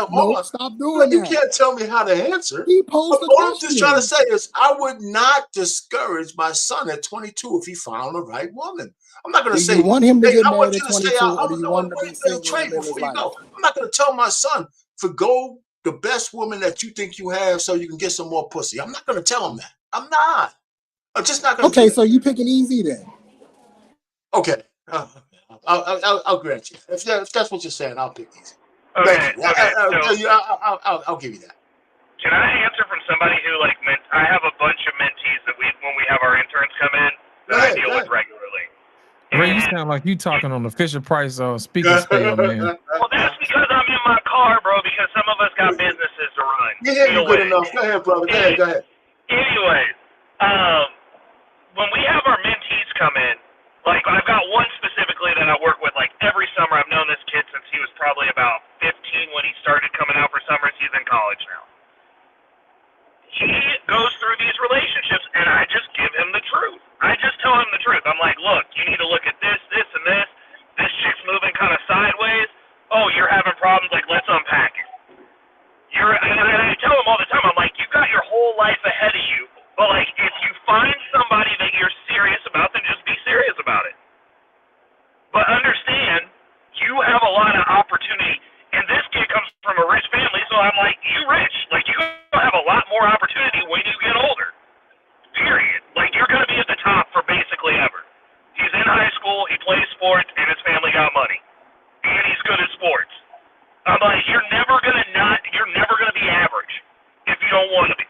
I: Stop doing that.
B: You can't tell me how to answer.
I: He posed the
B: question. All I'm just trying to say is I would not discourage my son at 22 if he found the right woman. I'm not going to say
I: you want him to get married at 22,
B: or
I: do you want him to be single
B: before you go. I'm not going to tell my son go the best woman that you think you have so you can get some more pussy. I'm not going to tell him that. I'm not. I'm just not going to.
I: Okay, so you picking Easy then?
B: Okay. I'll grant you. If that's what you're saying, I'll pick Easy.
F: Okay,
B: I'll give you that.
F: Can I answer from somebody who I have a bunch of mentees that when we have our interns come in that I deal with regularly.
J: Ray, you sound like you talking on the Fisher Price speaker scale, man.
F: Well, that's because I'm in my car, bro. Because some of us got businesses to run.
B: Yeah, you're good enough. Go ahead, brother. Go ahead.
F: Anyways, when we have our mentees come in, like I've got one specifically that I work with every summer. I've known this kid since he was probably about 15 when he started coming out for summers. He's in college now. He goes through these relationships, and I just give him the truth. I just tell him the truth. I'm like, look, you need to look at this, this, and this. This chick's moving kind of sideways. Oh, you're having problems. Let's unpack it. And I tell him all the time, I'm like, you got your whole life ahead of you. But, if you find somebody that you're serious about, then just be serious about it. But understand, you have a lot of opportunity. And this kid comes from a rich family, so I'm like, you rich. You have a lot more opportunity when you get older. Period. You're going to be at the top for basically ever. He's in high school, he plays sports, and his family got money. And he's good at sports. I'm like, you're never going to be average if you don't want to be.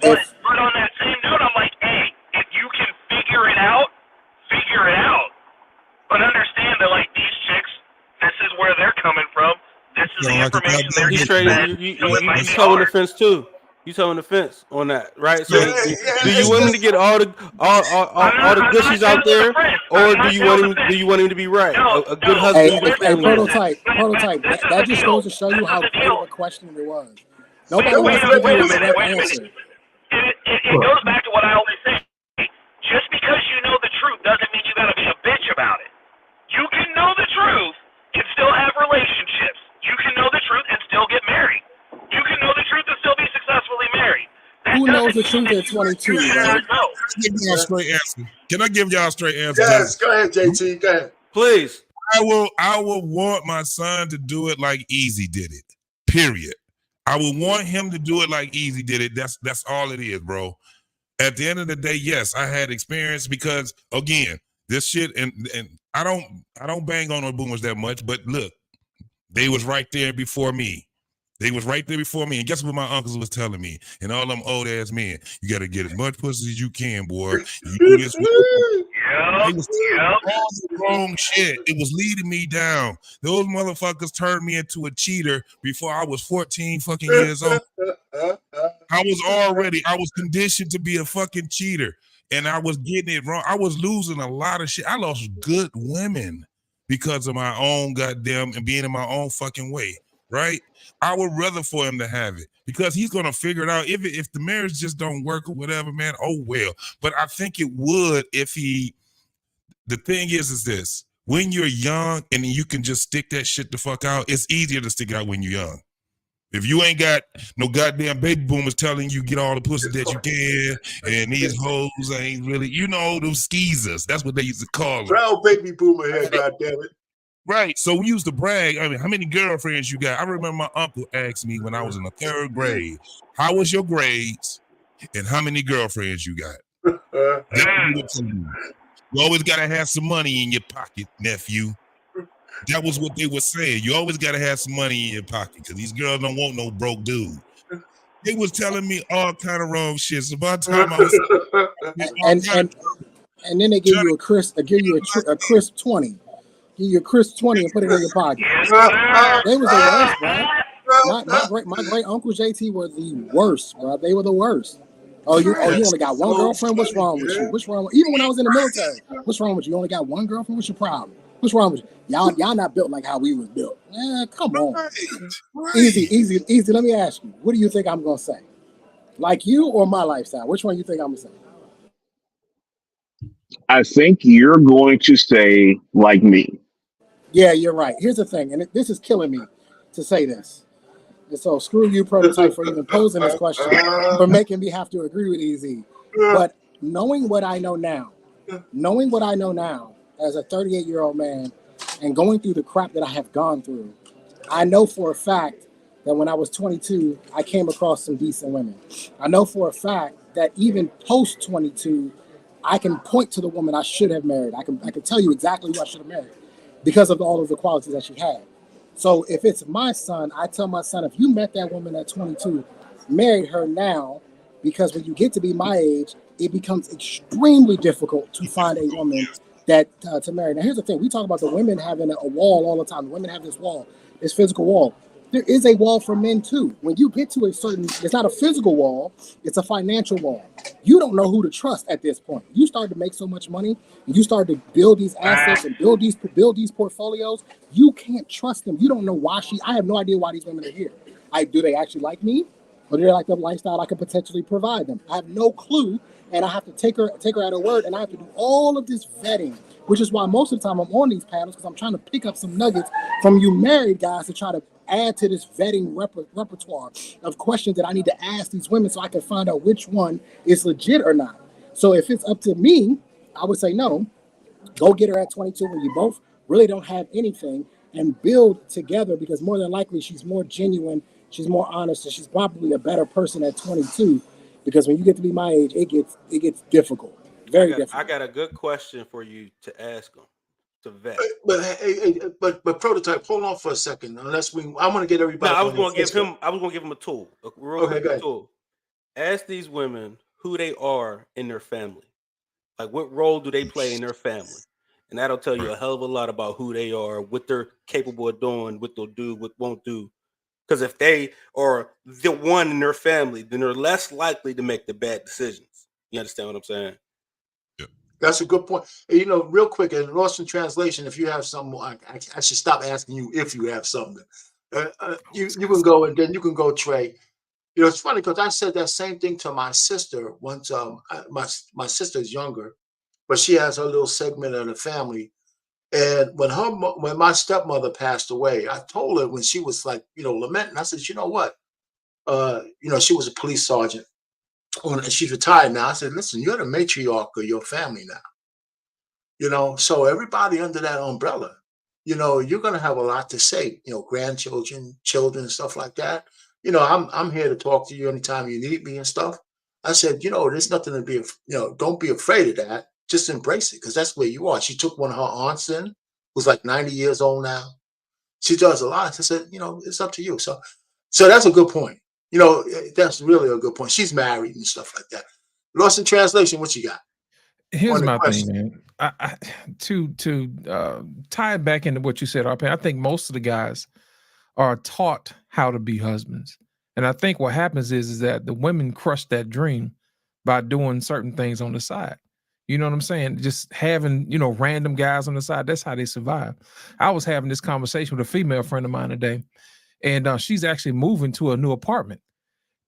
F: But on that same note, I'm like, hey, if you can figure it out. But understand that, these chicks, this is where they're coming from. This is the information they're getting.
E: You towing the fence too. You towing the fence on that, right? So, do you want him to get all the gushies out there, or do you want him to be right? A good husband.
I: Hey, prototype. That just goes to show you how great of a question it was. Nobody wants to give you a direct answer.
F: It goes back to what I always say. Just because you know the truth doesn't mean you got to be a bitch about it. You can know the truth and still have relationships. You can know the truth and still get married. You can know the truth and still be successfully married.
I: Who knows the truth at 22, right?
H: Can I give y'all a straight answer?
B: Yes, go ahead, JT. Go ahead.
E: Please.
H: I will want my son to do it like Easy did it. Period. I would want him to do it like Easy did it. That's all it is, bro. At the end of the day, yes, I had experience because again, this shit and I don't bang on no boomers that much, but look, they was right there before me. And guess what my uncles was telling me? And all them old ass men, you got to get as much pussy as you can, boy. You do this. They was telling me all the wrong shit. It was leading me down. Those motherfuckers turned me into a cheater before I was 14 fucking years old. I was conditioned to be a fucking cheater, and I was getting it wrong. I was losing a lot of shit. I lost good women because of my own goddamn and being in my own fucking way, right? I would rather for him to have it because he's gonna figure it out. If the marriage just don't work or whatever, man, oh well. But I think it would if he. The thing is this: when you're young and you can just stick that shit the fuck out, it's easier to stick it out when you're young. If you ain't got no goddamn baby boomers telling you get all the pussy that you can, and these hoes ain't really, those skeezers. That's what they used to call them.
B: Brown baby boomer head, goddammit.
H: Right. So we used to brag. I mean, how many girlfriends you got? I remember my uncle asked me when I was in the 3rd grade, how was your grades and how many girlfriends you got? You always got to have some money in your pocket, nephew. That was what they were saying. You always got to have some money in your pocket because these girls don't want no broke dude. They was telling me all kind of wrong shit. So by the time I was
I: and then they give you a crisp 20. Give you a crisp 20 and put it in your pocket. They was the worst, bro. My great uncle JT were the worst, bro. They were the worst. Oh, you only got one girlfriend? What's wrong with you? What's wrong with, even when I was in the military? What's wrong with you? You only got one girlfriend? What's your problem? What's wrong with you? Y'all not built like how we was built. Come on. Right. Easy. Let me ask you. What do you think I'm gonna say? Like you or my lifestyle? Which one you think I'm gonna say?
C: I think you're going to say like me.
I: Yeah, you're right. Here's the thing, and this is killing me to say this. And so screw you, Prototype, for even posing this question, for making me have to agree with Easy. But knowing what I know now as a 38-year-old man and going through the crap that I have gone through, I know for a fact that when I was 22, I came across some decent women. I know for a fact that even post 22, I can point to the woman I should have married. I can tell you exactly who I should have married because of all of the qualities that she had. So if it's my son, I tell my son, if you met that woman at 22, marry her now, because when you get to be my age, it becomes extremely difficult to find a woman that to marry. Now, here's the thing. We talk about the women having a wall all the time. The women have this wall, this physical wall. There is a wall for men too. When you get to a certain, it's not a physical wall, it's a financial wall. You don't know who to trust at this point. You start to make so much money, and you start to build these assets and build these portfolios. You can't trust them. You don't know why I have no idea why these women are here. Do they actually like me? Or do they like the lifestyle I could potentially provide them? I have no clue, and I have to take her at her word, and I have to do all of this vetting, which is why most of the time I'm on these panels, because I'm trying to pick up some nuggets from you married guys to try to add to this vetting repertoire of questions that I need to ask these women so I can find out which one is legit or not. So if it's up to me, I would say no. Go get her at 22 when you both really don't have anything, and build together, because more than likely she's more genuine, she's more honest, and she's probably a better person at 22. Because when you get to be my age, it gets difficult, very difficult.
E: I got a good question for you to ask them. To vet.
B: But Prototype, hold on for a second. I want to get everybody.
E: No, I was going to give him a tool. A real
B: quick
E: tool. Ask these women who they are in their family. Like, what role do they play in their family? And that'll tell you a hell of a lot about who they are, what they're capable of doing, what they'll do, what won't do. Because if they are the one in their family, then they're less likely to make the bad decisions. You understand what I'm saying?
B: That's a good point. Real quick, and lost in translation, if you have something, I should stop asking you if you have something. You can go, and then you can go, Trey. It's funny because I said that same thing to my sister once. My sister's younger, but she has her little segment of the family. And when my stepmother passed away, I told her when she was like, lamenting, I said, you know what? She was a police sergeant. And she's retired now. I said, listen, you're the matriarch of your family now. So everybody under that umbrella, you're going to have a lot to say, grandchildren, children, stuff like that. I'm here to talk to you anytime you need me and stuff. I said, there's nothing to be, don't be afraid of that. Just embrace it, because that's where you are. She took one of her aunts in, who's like 90 years old now. She does a lot. I said, it's up to you. So that's a good point. That's really a good point. She's married and stuff like that. Lost in translation, what you got?
J: Here's my thing, man. to tie it back into what you said, RP, I think most of the guys are taught how to be husbands. And I think what happens is that the women crush that dream by doing certain things on the side. You know what I'm saying? Just having, random guys on the side. That's how they survive. I was having this conversation with a female friend of mine today, and she's actually moving to a new apartment.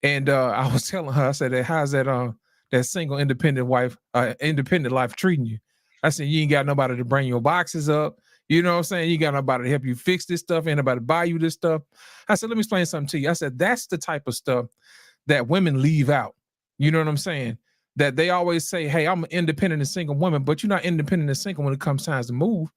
J: And I was telling her, I said, how's that single independent life treating you? I said, you ain't got nobody to bring your boxes up. You know what I'm saying? You got nobody to help you fix this stuff. Ain't nobody to buy you this stuff. I said, let me explain something to you. I said, that's the type of stuff that women leave out. You know what I'm saying? That they always say, hey, I'm an independent and single woman, but you're not independent and single when it comes time to move.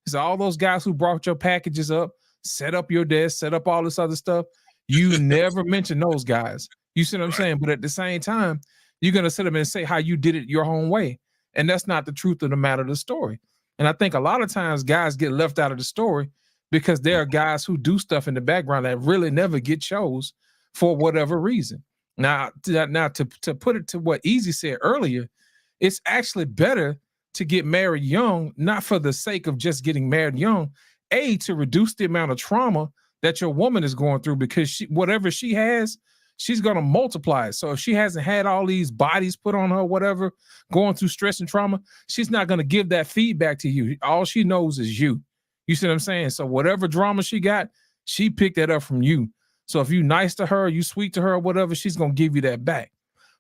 J: So all those guys who brought your packages up, set up your desk, set up all this other stuff, you never mention those guys. You see what I'm saying? But at the same time, you're going to sit up and say how you did it your own way. And that's not the truth of the matter of the story. And I think a lot of times guys get left out of the story because there are guys who do stuff in the background that really never get shows for whatever reason. Now to put it to what Easy said earlier, it's actually better to get married young, not for the sake of just getting married young, to reduce the amount of trauma that your woman is going through, because whatever she has, she's going to multiply it. So if she hasn't had all these bodies put on her, whatever, going through stress and trauma, she's not going to give that feedback to you. All she knows is you. You see what I'm saying? So whatever drama she got, she picked that up from you. So if you nice to her, you sweet to her, or whatever, she's going to give you that back.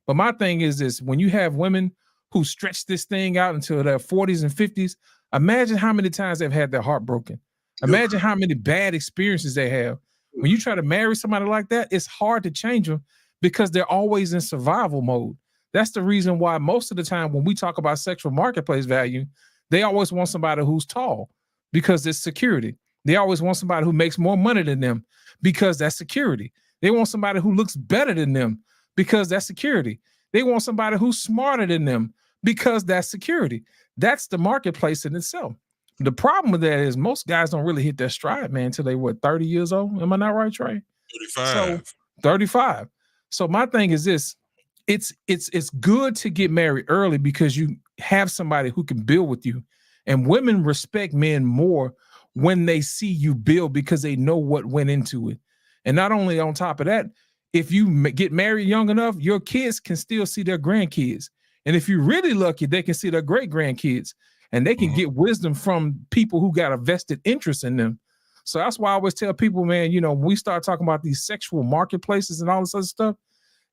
J: But my thing is this: when you have women who stretch this thing out until their 40s and 50s, imagine how many times they've had their heart broken. Imagine how many bad experiences they have. When you try to marry somebody like that, it's hard to change them because they're always in survival mode. That's the reason why most of the time when we talk about sexual marketplace value, they always want somebody who's tall because it's security. They always want somebody who makes more money than them because that's security. They want somebody who looks better than them because that's security. They want somebody who's smarter than them because that's security. That's the marketplace in itself. The problem with that is most guys don't really hit their stride, man, until they 30 years old. Am I not right, Trey?
H: 35.
J: So 35. So my thing is this: it's good to get married early because you have somebody who can build with you. And women respect men more when they see you build because they know what went into it. And not only on top of that, if you get married young enough, your kids can still see their grandkids. And if you're really lucky, they can see their great grandkids. And they can get wisdom from people who got a vested interest in them. So that's why I always tell people, man, when we start talking about these sexual marketplaces and all this other stuff,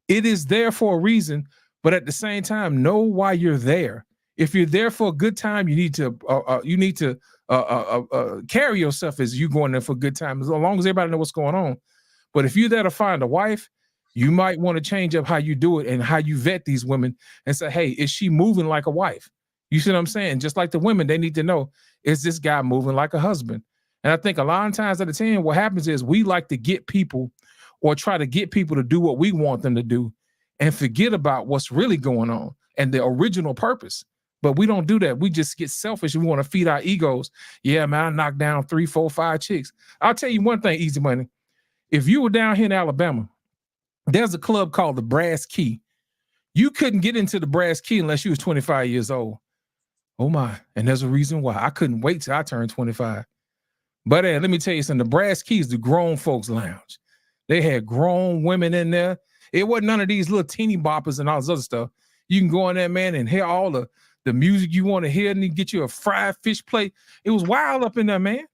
J: it is there for a reason. But at the same time, know why you're there. If you're there for a good time, you need to carry yourself as you going there for a good time, as long as everybody knows what's going on. But if you're there to find a wife, you might want to change up how you do it and how you vet these women and say, hey, is she moving like a wife? You see what I'm saying? Just like the women, they need to know, is this guy moving like a husband? And I think a lot of times out of 10, what happens is we like to get people or try to get people to do what we want them to do and forget about what's really going on and the original purpose. But we don't do that. We just get selfish. We want to feed our egos. Yeah, man, I knocked down 3, 4, 5 chicks. I'll tell you one thing, Easy Money. If you were down here in Alabama, there's a club called the Brass Key. You couldn't get into the Brass Key unless you was 25 years old. Oh my, and there's a reason why. I couldn't wait till I turned 25. But let me tell you something, the Brass Key is the grown folks lounge. They had grown women in there. It wasn't none of these little teeny boppers and all this other stuff. You can go in there, man, and hear all the music you want to hear, and then get you a fried fish plate. It was wild up in there, man.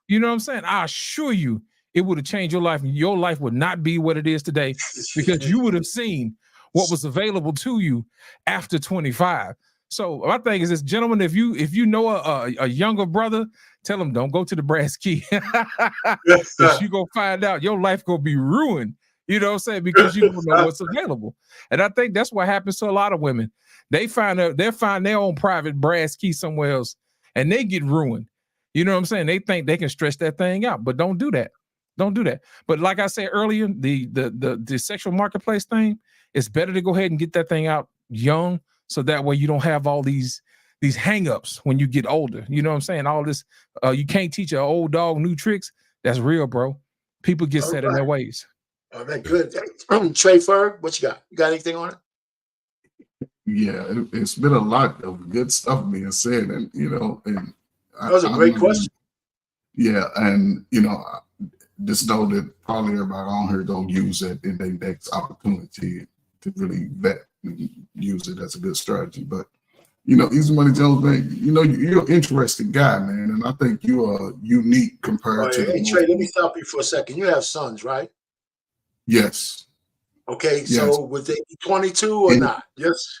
J: You know what I'm saying? I assure you, it would have changed your life. Your life would not be what it is today because you would have seen what was available to you after 25. So my thing is this, gentlemen, if you know a younger brother, tell him don't go to the Brass Key. Because you gonna find out your life gonna be ruined. You know what I'm saying? Because you don't know what's available. And I think that's what happens to a lot of women. They find their own private Brass Key somewhere else and they get ruined. You know what I'm saying? They think they can stretch that thing out, but don't do that. Don't do that. But like I said earlier, the sexual marketplace thing, it's better to go ahead and get that thing out young. So that way you don't have all these hangups when you get older. You know what I'm saying? All this, you can't teach an old dog new tricks. That's real, bro. People get set in their ways.
B: All right, good. Trey Ferg, what you got? You got anything on it?
D: Yeah, it's been a lot of good stuff being said, and and
B: That was a
D: I'm
B: great
D: not
B: question.
D: yeah, and just know that probably everybody on here gonna use it in their next opportunity to really vet and use it as a good strategy. But Easy Money Jones, man, you're an interesting guy, man, and I think you are unique
B: Oh,
D: compared to the
B: hey,
D: most.
B: Trey, let me stop you for a second. You have sons, right?
D: Yes,
B: Okay,
D: yes.
B: so would they be 22 or
D: And
B: not? Yes.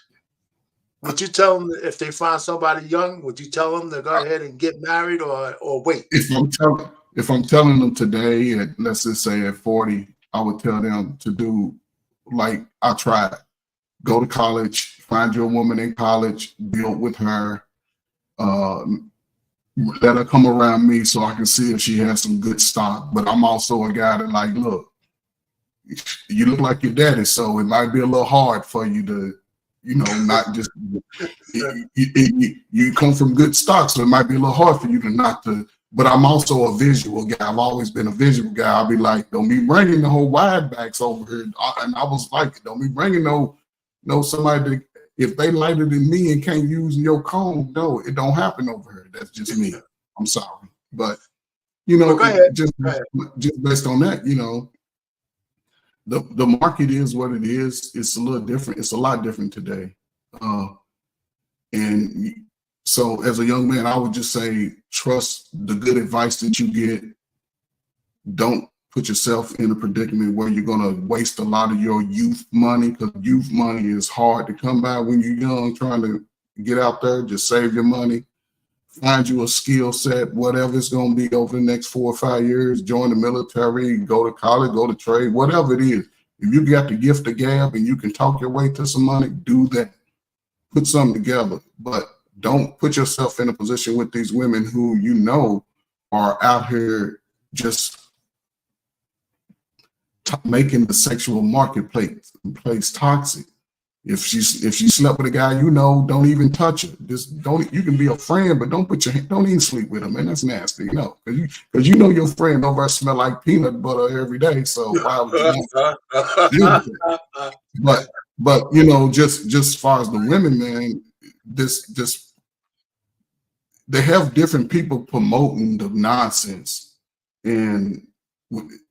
B: Would you tell them if they find somebody young? Would you tell them to go ahead and get married or wait?
D: if I'm telling them today at, let's just say at 40, I would tell them to do like I tried. Go to college, find your woman in college, build with her, uh, let her come around me so I can see if she has some good stock. But I'm also a guy that like, look, you look like your daddy, so it might be a little hard for you to, not just you come from good stock, so it might be a little hard for you to not to. But I'm also a visual guy. I've always been a visual guy. I'll be like, don't be bringing the whole wide backs over here. And I was like, don't be bringing no somebody that if they lighter than me and can't use your comb, no, it don't happen over here. That's just me. I'm sorry, but
B: But go ahead.
D: just
B: Go ahead.
D: based on that, the market is what it is. It's a little different. It's a lot different today. And so as a young man, I would just say, trust the good advice that you get. Don't put yourself in a predicament where you're going to waste a lot of your youth money, because youth money is hard to come by when you're young, trying to get out there. Just save your money, find you a skill set, whatever it's going to be over the next 4 or 5 years. Join the military, go to college, go to trade, whatever it is. If you got the gift of gab and you can talk your way to some money, do that. Put something together, but don't put yourself in a position with these women who are out here just making the sexual marketplace toxic. If she slept with a guy, don't even touch her. Just don't. You can be a friend, but don't even sleep with him, man. That's nasty, because your friend over there smell like peanut butter every day. So why would you want to? But just as far as the women, man, this they have different people promoting the nonsense, and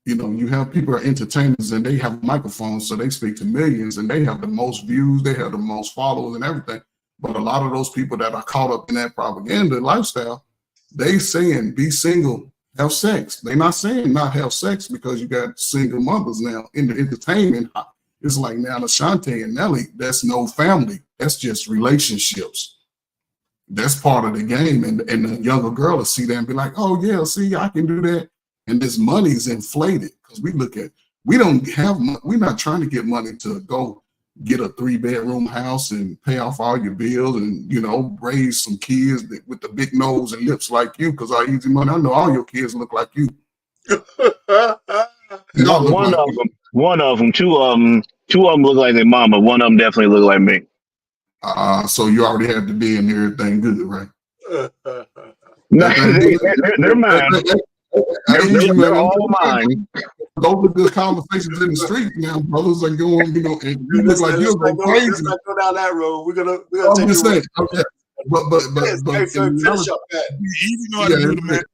D: you have people are entertainers and they have microphones, so they speak to millions and they have the most views, they have the most followers and everything. But a lot of those people that are caught up in that propaganda lifestyle, they saying be single, have sex. They're not saying not have sex, because you got single mothers now in the entertainment. It's like now Ashante and Nelly, that's no family. That's just relationships. That's part of the game. And the younger girl will see that and be like, oh yeah, see, I can do that. And this money's inflated, because we're not trying to get money to go get a 3-bedroom house and pay off all your bills and, raise some kids with the big nose and lips like you, because our Easy Money, I know all your kids look like you. They all look
C: One
D: like
C: of
D: you.
C: them, two of them look like their mama. One of them definitely look like me.
D: So you already had the D and everything good, right?
C: No, they're mine. They're all mine.
D: Those are good conversations in the street now. Brothers are going, and you look like you're going crazy.
B: Let's not go down that road. We're gonna
D: I'm
B: take
D: just
B: it.
D: saying, okay. But in
B: Finish
D: reality,
B: up that.
H: He know how to do the math.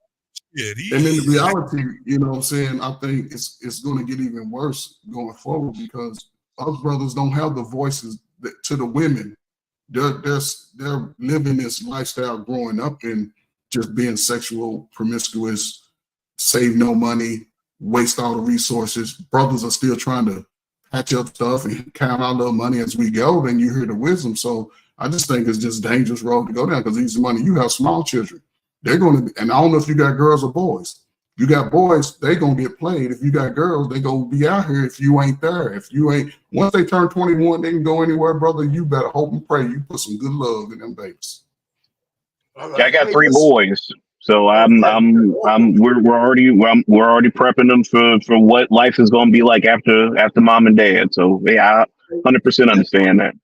D: and in reality, what I'm saying, I think it's going to get even worse going forward, because us brothers don't have the voices to the women. They're living this lifestyle growing up and just being sexual, promiscuous, save no money, waste all the resources. Brothers are still trying to patch up stuff and count our little money as we go. Then you hear the wisdom. So I just think it's just dangerous road to go down, because Easy Money, you have small children. They're going to, and I don't know if you got girls or boys. You got boys, they going to get played. If you got girls, they going to be out here if you ain't there. If you ain't, once they turn 21, they can go anywhere, brother. You better hope and pray you put some good love in them babies.
B: Right.
C: I got 3 boys, so we're already prepping them for what life is going to be like after mom and dad. So yeah, I 100% understand that.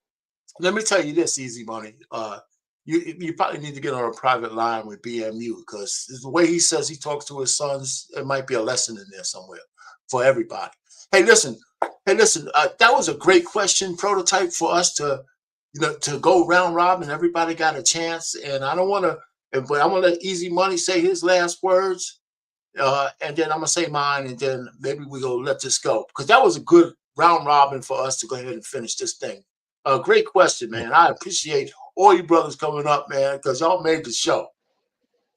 B: Let me tell you this, Easy Money. You probably need to get on a private line with BMU, because the way he says he talks to his sons, it might be a lesson in there somewhere for everybody. Hey, listen. That was a great question, Prototype, for us to to go round robin. Everybody got a chance, and I don't want to, but I'm gonna let Easy Money say his last words, and then I'm gonna say mine, and then maybe we go let this go, because that was a good round robin for us to go ahead and finish this thing. Great question, man. I appreciate all you brothers coming up, man, because y'all made the show.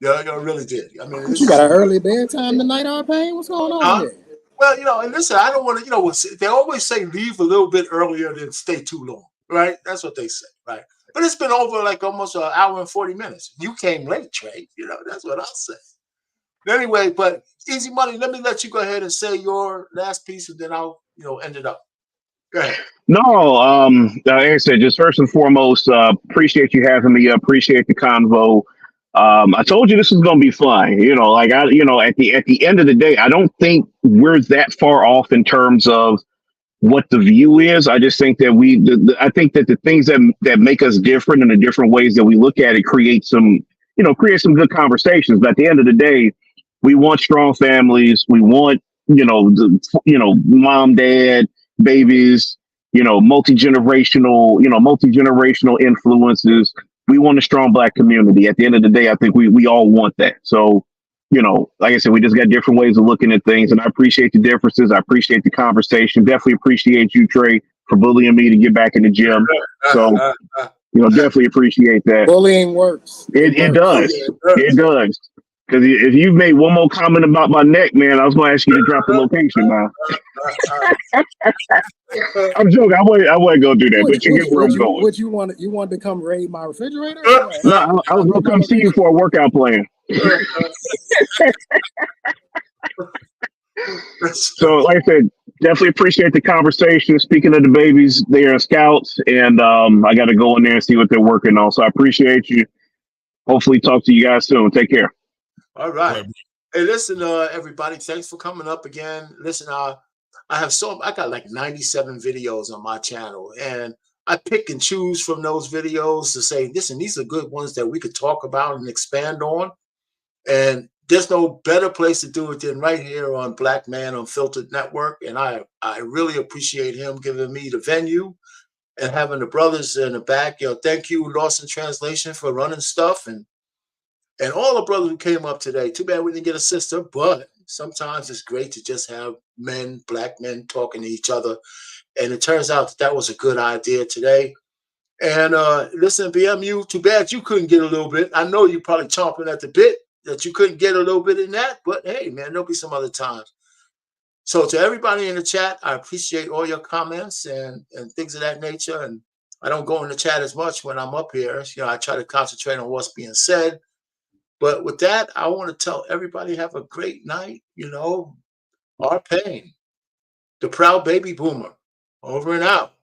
B: Yeah, y'all really did. I mean,
I: You got an early bedtime tonight, R-Pain? What's going on here?
B: Well, and listen, I don't want to, they always say leave a little bit earlier than stay too long, right? That's what they say, right? But it's been over like almost an hour and 40 minutes. You came late, Trey. That's what I'll say. Anyway, but Easy Money, let me let you go ahead and say your last piece, and then I'll, end it up. Go ahead.
C: No, like I said, just first and foremost, appreciate you having me. Appreciate the convo. I told you this was going to be fun. At the end of the day, I don't think we're that far off in terms of what the view is. I just think that I think that the things that make us different and the different ways that we look at it create some good conversations. But at the end of the day, we want strong families. We want, mom, dad, babies, multi-generational influences. We want a strong Black community. At the end of the day, I think we all want that. So, like I said, we just got different ways of looking at things, and I appreciate the differences. I appreciate the conversation. Definitely appreciate you, Trey, for bullying me to get back in the gym. So, definitely appreciate that.
I: Bullying works.
C: It does. It does. Because if you made one more comment about my neck, man, I was going to ask you to drop the location, man. I'm joking. I wasn't going to do that, but you get where I'm going.
I: Would you want to come raid my refrigerator?
C: No, I was going to come see you for a workout plan. So, like I said, definitely appreciate the conversation. Speaking of the babies, they are scouts, and I got to go in there and see what they're working on. So I appreciate you. Hopefully talk to you guys soon. Take care.
B: All right. Hey, listen, everybody, thanks for coming up again. Listen, I got like 97 videos on my channel, and I pick and choose from those videos to say, listen, these are good ones that we could talk about and expand on. And there's no better place to do it than right here on Black Man Unfiltered Network. And I really appreciate him giving me the venue and having the brothers in the back. Thank you, Lost in Translation, for running stuff, and all the brothers who came up today. Too bad we didn't get a sister, but sometimes it's great to just have Black men talking to each other. And it turns out that was a good idea today. And listen, BMU, too bad you couldn't get a little bit. I know you're probably chomping at the bit that you couldn't get a little bit in that, but hey, man, there'll be some other times. So to everybody in the chat, I appreciate all your comments and things of that nature. And I don't go in the chat as much when I'm up here. I try to concentrate on what's being said. But with that, I want to tell everybody have a great night. R-Pain, the proud baby boomer, over and out.